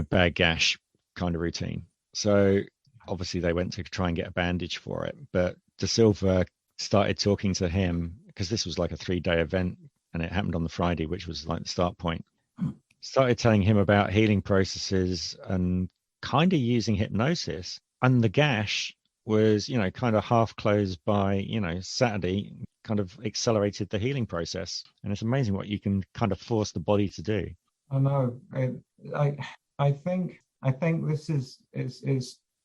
Speaker 1: Bad gash kind of routine. So obviously they went to try and get a bandage for it, but De Silva started talking to him, because this was like a 3-day event and it happened on the Friday, which was like the start point. Started telling him about healing processes and kind of using hypnosis, and the gash was kind of half closed by Saturday, kind of accelerated the healing process. And it's amazing what you can kind of force the body to do.
Speaker 5: I know. I think this is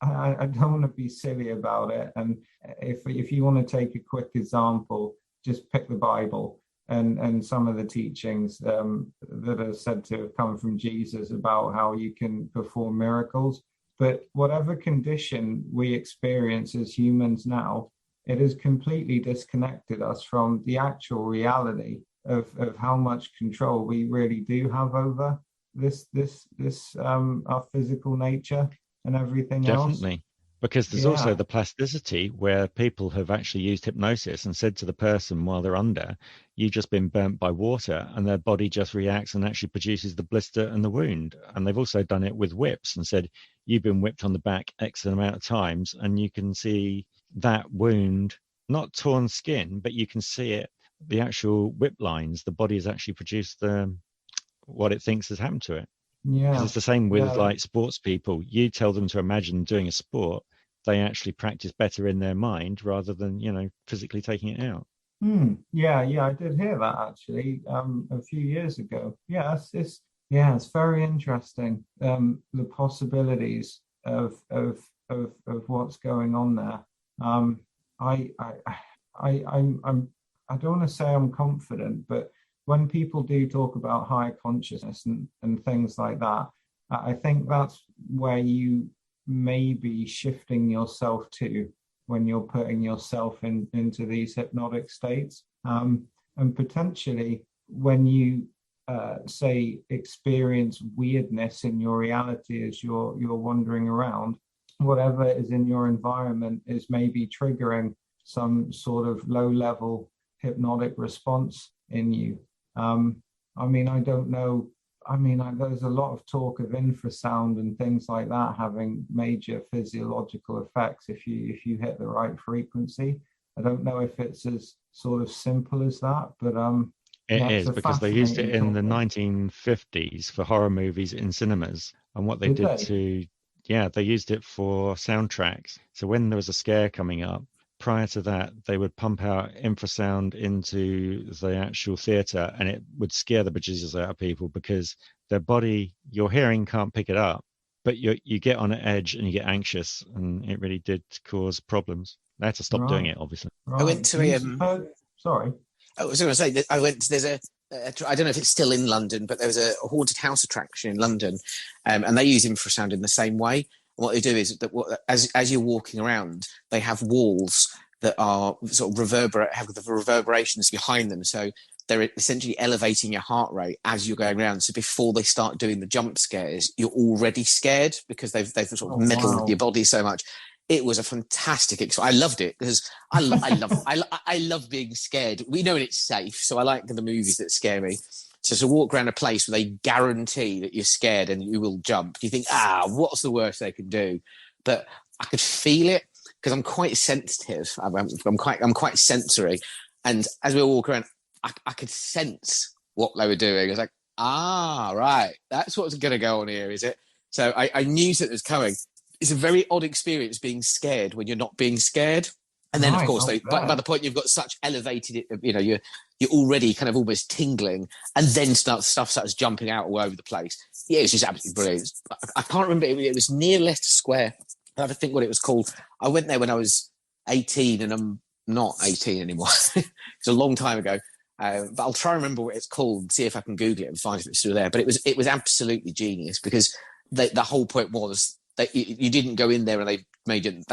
Speaker 5: I don't want to be silly about it. And if you want to take a quick example, just pick the Bible and some of the teachings that are said to have come from Jesus about how you can perform miracles. But whatever condition we experience as humans now, it has completely disconnected us from the actual reality of how much control we really do have over this our physical nature and everything else.
Speaker 1: Definitely. Because there's also the plasticity where people have actually used hypnosis and said to the person while they're under, you've just been burnt by water, and their body just reacts and actually produces the blister and the wound. And they've also done it with whips and said, you've been whipped on the back X amount of times, and you can see that wound, not torn skin, but you can see it, the actual whip lines. The body has actually produced what it thinks has happened to it. Because it's the same with like sports people. You tell them to imagine doing a sport, they actually practice better in their mind rather than physically taking it out.
Speaker 5: Yeah, I did hear that actually a few years ago. It's very interesting, the possibilities of what's going on there. I don't want to say I'm confident, but when people do talk about higher consciousness and things like that, I think that's where you may be shifting yourself to when you're putting yourself into these hypnotic states. And potentially when you, say, experience weirdness in your reality as you're wandering around, whatever is in your environment is maybe triggering some sort of low-level hypnotic response in you. I don't know. There's a lot of talk of infrasound and things like that having major physiological effects if you hit the right frequency. I don't know if it's as sort of simple as that, but
Speaker 1: it is, because they used it in the 1950s for horror movies in cinemas, and what they they used it for soundtracks. So when there was a scare coming up, prior to that, they would pump out infrasound into the actual theatre, and it would scare the bejesus out of people because their body, your hearing can't pick it up, but you get on an edge and you get anxious, and it really did cause problems. They had to stop doing it, obviously.
Speaker 8: I went to
Speaker 5: sorry.
Speaker 8: I was going to say that I went to, there's I don't know if it's still in London, but there was a haunted house attraction in London, and they use infrasound in the same way. What they do is that as you're walking around, they have walls that are sort of have the reverberations behind them. So they're essentially elevating your heart rate as you're going around. So before they start doing the jump scares, you're already scared because they've sort of meddled with your body so much. It was a fantastic experience. I loved it because I love being scared. We know it's safe, so I like the movies that scare me. So to walk around a place where they guarantee that you're scared and you will jump, you think, what's the worst they can do? But I could feel it because I'm quite sensitive. I'm quite sensory, and as we were walking around, I could sense what they were doing. I was like, right, that's what's going to go on here, is it? So I knew that it was coming. It's a very odd experience being scared when you're not being scared. And then, of course, by the point you've got such elevated, you're already kind of almost tingling, and then stuff starts jumping out all over the place. Yeah, it was just absolutely brilliant. I can't remember. It was near Leicester Square. I have to think what it was called. I went there when I was 18, and I'm not 18 anymore. It's a long time ago. But I'll try and remember what it's called and see if I can Google it and find if it's still there. But it was absolutely genius, because the whole point was that you didn't go in there and they made it.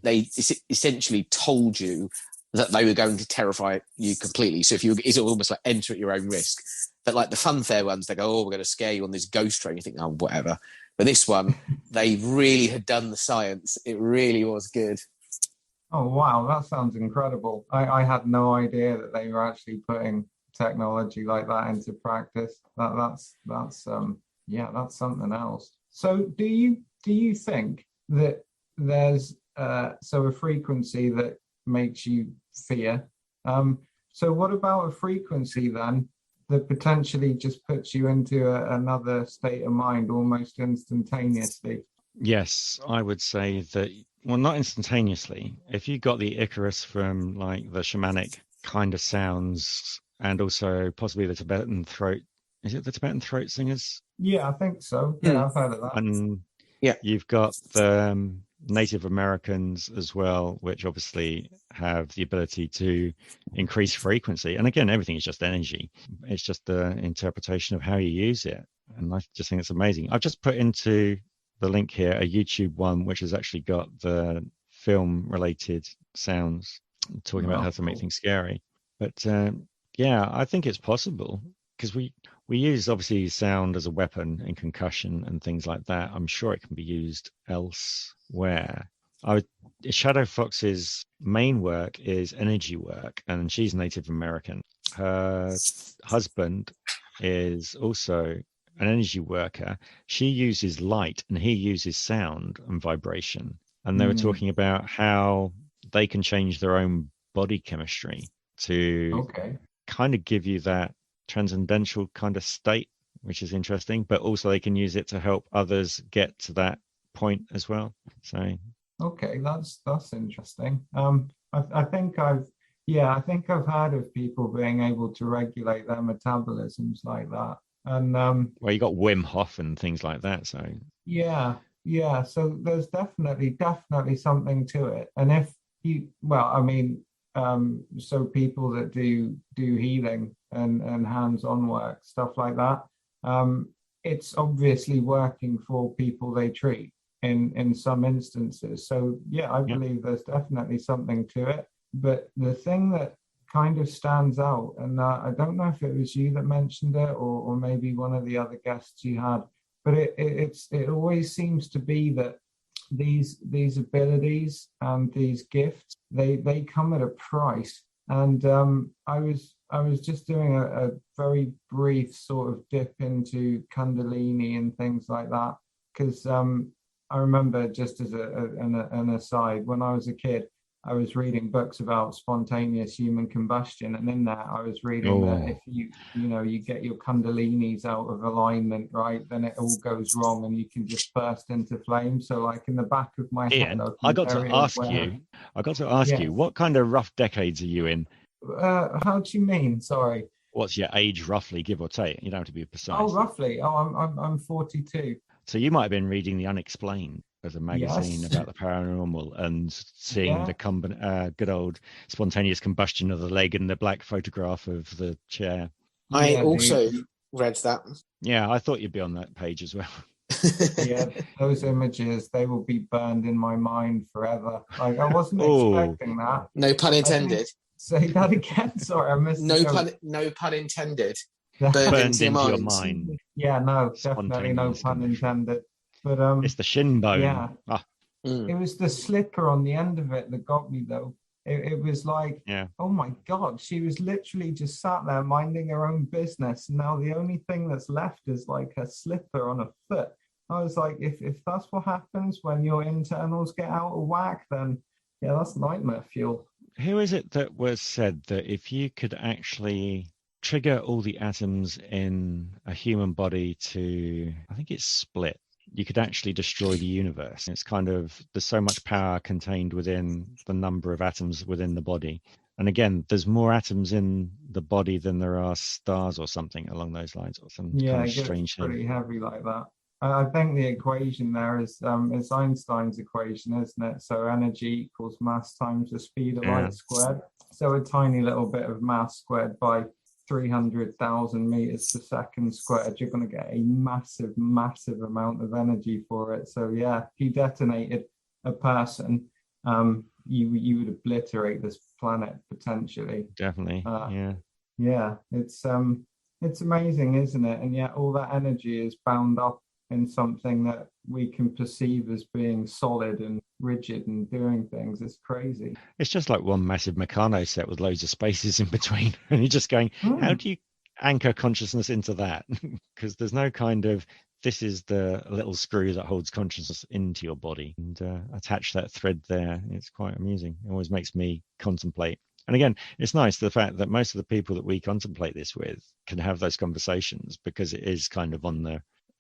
Speaker 8: They essentially told you that they were going to terrify you completely. So it's almost like enter at your own risk. But like the funfair ones, they go, "Oh, we're going to scare you on this ghost train." You think, "Oh, whatever." But this one, they really had done the science. It really was good.
Speaker 5: Oh, wow. That sounds incredible. I had no idea that they were actually putting technology like that into practice. That's something else. So do you think that there's a frequency that makes you fear? So what about a frequency then that potentially just puts you into another state of mind almost instantaneously?
Speaker 1: Yes, I would say that, well, not instantaneously. If you got the Icarus from like the shamanic kind of sounds, and also possibly the Tibetan throat, is it the Tibetan throat singers?
Speaker 5: Yeah, I think so. Yeah, I've heard of that.
Speaker 1: And yeah, you've got the Native Americans as well, which obviously have the ability to increase frequency. And again, everything is just energy. It's just the interpretation of how you use it. And I just think it's amazing. I've just put into the link here a YouTube one, which has actually got the film related sounds talking about how to make things scary. But yeah, I think it's possible, because we use obviously sound as a weapon in concussion and things like that. I'm sure it can be used elsewhere. Shadow Fox's main work is energy work, and she's Native American. Her husband is also an energy worker. She uses light and he uses sound and vibration. And they were talking about how they can change their own body chemistry to kind of give you that transcendental kind of state, which is interesting, but also they can use it to help others get to that point as well. So that's interesting. I think I've heard of people being able to regulate their metabolisms like that. And well, you got Wim Hof and things like that. So
Speaker 5: yeah. So there's definitely something to it. And if you, so people that do healing and hands-on work, stuff like that, it's obviously working for people they treat in some instances. So yeah, I believe there's definitely something to it. But the thing that kind of stands out, and I don't know if it was you that mentioned it or maybe one of the other guests you had, but it always seems to be that these abilities and these gifts, they come at a price. And I was just doing a very brief sort of dip into Kundalini and things like that, because I remember, just as an aside, when I was a kid, I was reading books about spontaneous human combustion, and in that I was reading that if you get your kundalinis out of alignment, right, then it all goes wrong and you can just burst into flame. So like in the back of my head,
Speaker 1: I got to ask you, what kind of rough decades are you in?
Speaker 5: How do you mean? Sorry.
Speaker 1: What's your age roughly, give or take? You don't have to be precise.
Speaker 5: Oh, roughly. Oh, I'm 42.
Speaker 1: So you might have been reading The Unexplained as a magazine about the paranormal and seeing the good old spontaneous combustion of the leg and the black photograph of the chair.
Speaker 8: I also read that.
Speaker 1: Yeah, I thought you'd be on that page as well.
Speaker 5: Yeah, those images, they will be burned in my mind forever. Like, I wasn't expecting that.
Speaker 8: No pun intended.
Speaker 5: Say that again. Sorry, I missed
Speaker 8: no pun intended.
Speaker 1: Burned into your mind.
Speaker 5: Yeah, no, definitely no pun intended. But
Speaker 1: it's the shin bone.
Speaker 5: Yeah. It was the slipper on the end of it that got me though. It was like, oh my God, she was literally just sat there minding her own business. Now the only thing that's left is like a slipper on a foot. I was like, if that's what happens when your internals get out of whack, then yeah, that's nightmare fuel.
Speaker 1: Who is it that was said that if you could actually trigger all the atoms in a human body to, I think it's split, you could actually destroy the universe. It's kind of, there's so much power contained within the number of atoms within the body. And again, there's more atoms in the body than there are stars or something along those lines, or some kind of
Speaker 5: it gets
Speaker 1: strange
Speaker 5: pretty
Speaker 1: thing.
Speaker 5: heavy like that. I think the equation there is Einstein's equation, isn't it? So energy equals mass times the speed of light squared. So a tiny little bit of mass squared by 300,000 meters per second squared, you're going to get a massive, massive amount of energy for it. So yeah, if you detonated a person, you would obliterate this planet potentially.
Speaker 1: Definitely.
Speaker 5: Yeah, it's amazing, isn't it? And yet all that energy is bound up in something that we can perceive as being solid and rigid and doing things. It's crazy.
Speaker 1: It's just like one massive Meccano set with loads of spaces in between. And you're just going, how do you anchor consciousness into that? Because there's no kind of, this is the little screw that holds consciousness into your body, and attach that thread there. It's quite amusing. It always makes me contemplate. And again, it's nice the fact that most of the people that we contemplate this with can have those conversations, because it is kind of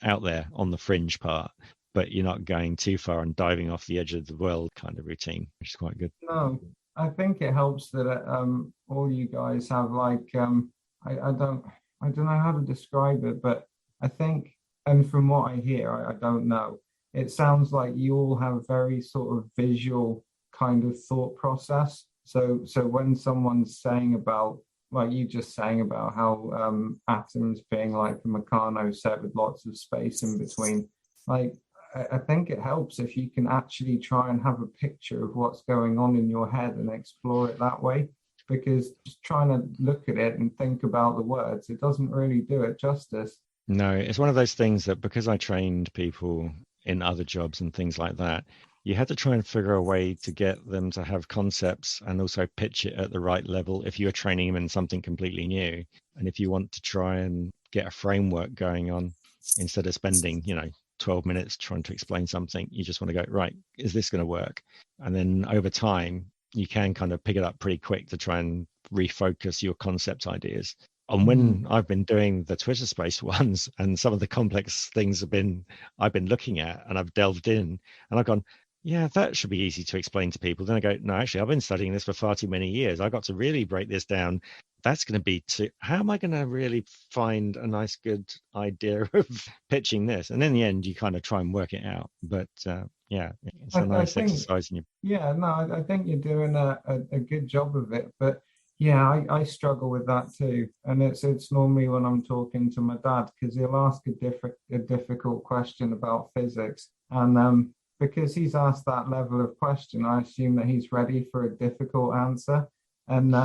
Speaker 1: out there on the fringe part, but you're not going too far and diving off the edge of the world kind of routine, which is quite good.
Speaker 5: No, I think it helps that all you guys have like I don't know how to describe it, but I think, and from what I hear, I don't know, it sounds like you all have very sort of visual kind of thought process. So when someone's saying about, like you just saying about how atoms being like a Meccano set with lots of space in between, like I think it helps if you can actually try and have a picture of what's going on in your head and explore it that way, because just trying to look at it and think about the words, it doesn't really do it justice.
Speaker 1: No, it's one of those things that, because I trained people in other jobs and things like that, you had to try and figure a way to get them to have concepts and also pitch it at the right level if you're training them in something completely new. And if you want to try and get a framework going on, instead of spending, 12 minutes trying to explain something, you just want to go, right, is this going to work? And then over time, you can kind of pick it up pretty quick to try and refocus your concept ideas. And when I've been doing the Twitter space ones, and some of the complex things I've been looking at, and I've delved in, and I've gone, yeah, that should be easy to explain to people. Then I go, no, actually, I've been studying this for far too many years. I got to really break this down. That's going to be how am I going to really find a nice, good idea of pitching this? And in the end, you kind of try and work it out. But yeah, it's a nice exercise.
Speaker 5: Yeah, no, I think you're doing a good job of it. But yeah, I struggle with that too. And it's normally when I'm talking to my dad, because he'll ask a difficult question about physics. And because he's asked that level of question, I assume that he's ready for a difficult answer. And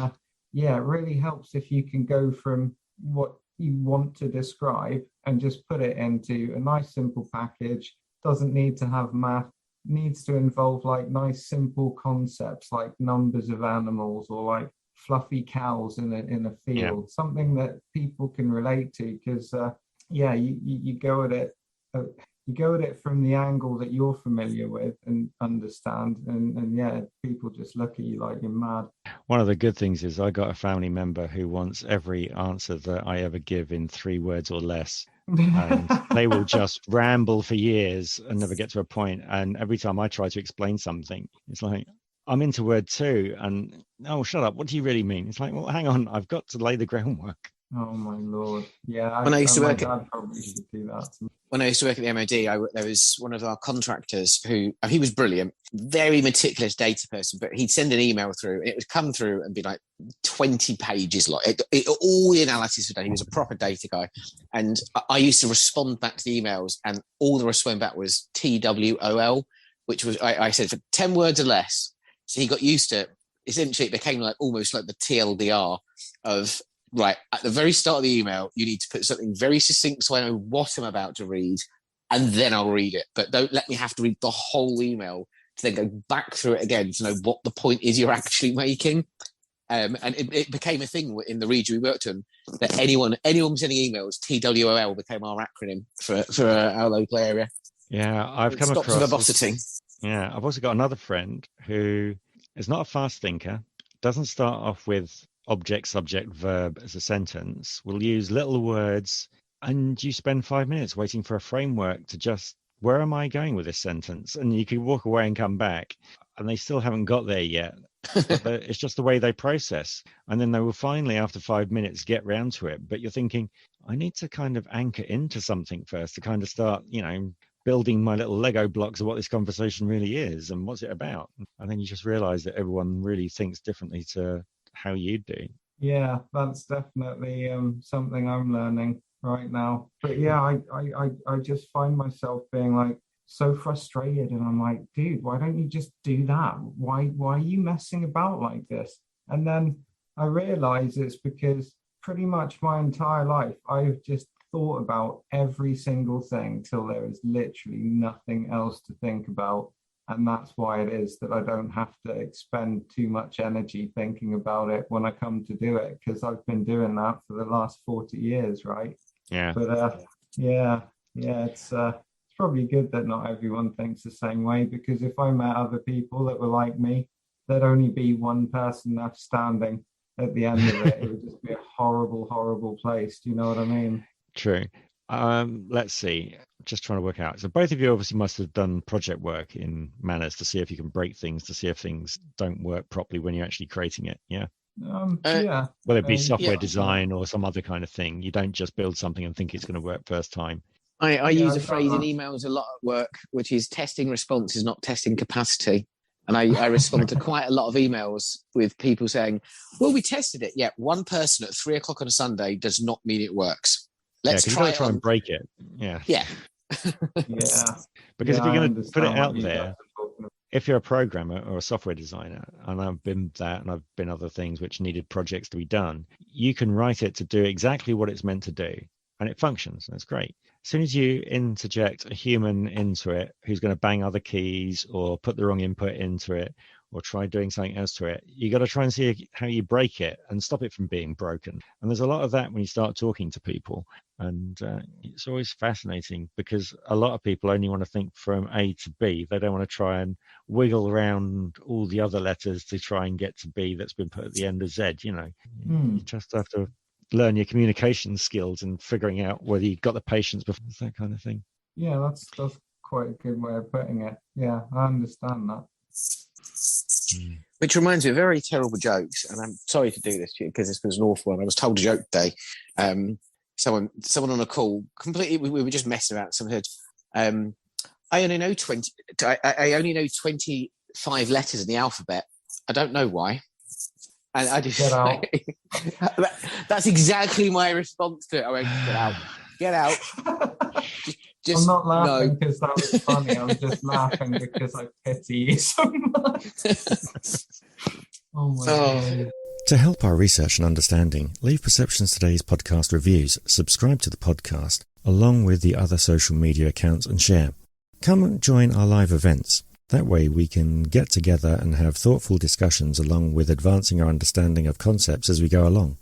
Speaker 5: yeah, it really helps if you can go from what you want to describe and just put it into a nice simple package. Doesn't need to have math, needs to involve like nice simple concepts like numbers of animals or like fluffy cows in a field, something that people can relate to, because you go at it from the angle that you're familiar with and understand, and yeah, people just look at you like you're mad.
Speaker 1: One of the good things is I got a family member who wants every answer that I ever give in 3 words or less. And they will just ramble for years and never get to a point. And every time I try to explain something, it's like, I'm into word 2, and oh, shut up, what do you really mean? It's like, well, hang on, I've got to lay the groundwork.
Speaker 5: Oh my lord. Yeah,
Speaker 8: when I used to work
Speaker 5: probably should do that.
Speaker 8: When I used to work at the MOD, there was one of our contractors who, he was brilliant, very meticulous data person, but he'd send an email through and it would come through and be like 20 pages, like all the analysis for data. He was a proper data guy. And I used to respond back to the emails, and all the response back was TWOL, which was, I said, for 10 words or less. So he got used to it. Essentially, it became like almost like the TLDR of, right, at the very start of the email, you need to put something very succinct so I know what I'm about to read, and then I'll read it. But don't let me have to read the whole email to then go back through it again to know what the point is you're actually making. And it became a thing in the region we worked in, that anyone sending emails, TWOL became our acronym for our local area.
Speaker 1: Yeah, I've come
Speaker 8: across verbosity.
Speaker 1: Yeah, I've also got another friend who is not a fast thinker, doesn't start off with object, subject, verb as a sentence, will use little words, and you spend 5 minutes waiting for a framework to just where am I going with this sentence? And you can walk away and come back, and they still haven't got there yet. But it's just the way they process. And then they will finally, after 5 minutes, get round to it. But you're thinking, I need to kind of anchor into something first to kind of start, building my little Lego blocks of what this conversation really is and what's it about. And then you just realize that everyone really thinks differently to how you do.
Speaker 5: Yeah, that's definitely something I'm learning right now. But yeah, I just find myself being like so frustrated, and I'm like, dude, why don't you just do that? Why are you messing about like this? And then I realize it's because pretty much my entire life I've just thought about every single thing till there is literally nothing else to think about. And that's why it is that I don't have to expend too much energy thinking about it when I come to do it, because I've been doing that for the last 40 years, right?
Speaker 1: Yeah.
Speaker 5: But it's probably good that not everyone thinks the same way, because if I met other people that were like me, there'd only be one person left standing at the end of it. It would just be a horrible, horrible place. Do you know what I mean?
Speaker 1: True. Let's see. Just trying to work out. So both of you obviously must have done project work in manners to see if you can break things, to see if things don't work properly when you're actually creating it. Yeah.
Speaker 5: Yeah.
Speaker 1: Whether it be software design or some other kind of thing. You don't just build something and think it's going to work first time.
Speaker 8: I use a phrase in emails a lot at work, which is testing response is not testing capacity. And I respond to quite a lot of emails with people saying, well, we tested it. Yeah, one person at 3:00 on a Sunday does not mean it works. Let's try
Speaker 1: and break it. Yeah.
Speaker 8: Yeah.
Speaker 5: Yeah.
Speaker 1: Because if you're going to put it out there, if you're a programmer or a software designer, and I've been that and I've been other things which needed projects to be done, you can write it to do exactly what it's meant to do. And it functions. That's great. As soon as you interject a human into it who's going to bang other keys or put the wrong input into it or try doing something else to it, you got to try and see how you break it and stop it from being broken. And there's a lot of that when you start talking to people. And it's always fascinating because a lot of people only want to think from A to B. They don't want to try and wiggle around all the other letters to try and get to B that's been put at the end of Z. You just have to learn your communication skills and figuring out whether you've got the patience before that kind of thing.
Speaker 5: Yeah, that's quite a good way of putting it. Yeah, I understand that.
Speaker 8: Which reminds me of very terrible jokes, and I'm sorry to do this to you because this was an awful one. I was told a joke today. Someone on a call, completely, we were just messing about. Someone said, I only know 25 letters in the alphabet. I don't know why. And I just
Speaker 5: get out.
Speaker 8: That's exactly my response to it. I went, get out. Just
Speaker 5: I'm not laughing because that was funny. I'm just laughing because I pity you so much. Oh my God.
Speaker 1: To help our research and understanding, leave Perceptions Today's podcast reviews, subscribe to the podcast, along with the other social media accounts, and share. Come and join our live events. That way we can get together and have thoughtful discussions along with advancing our understanding of concepts as we go along.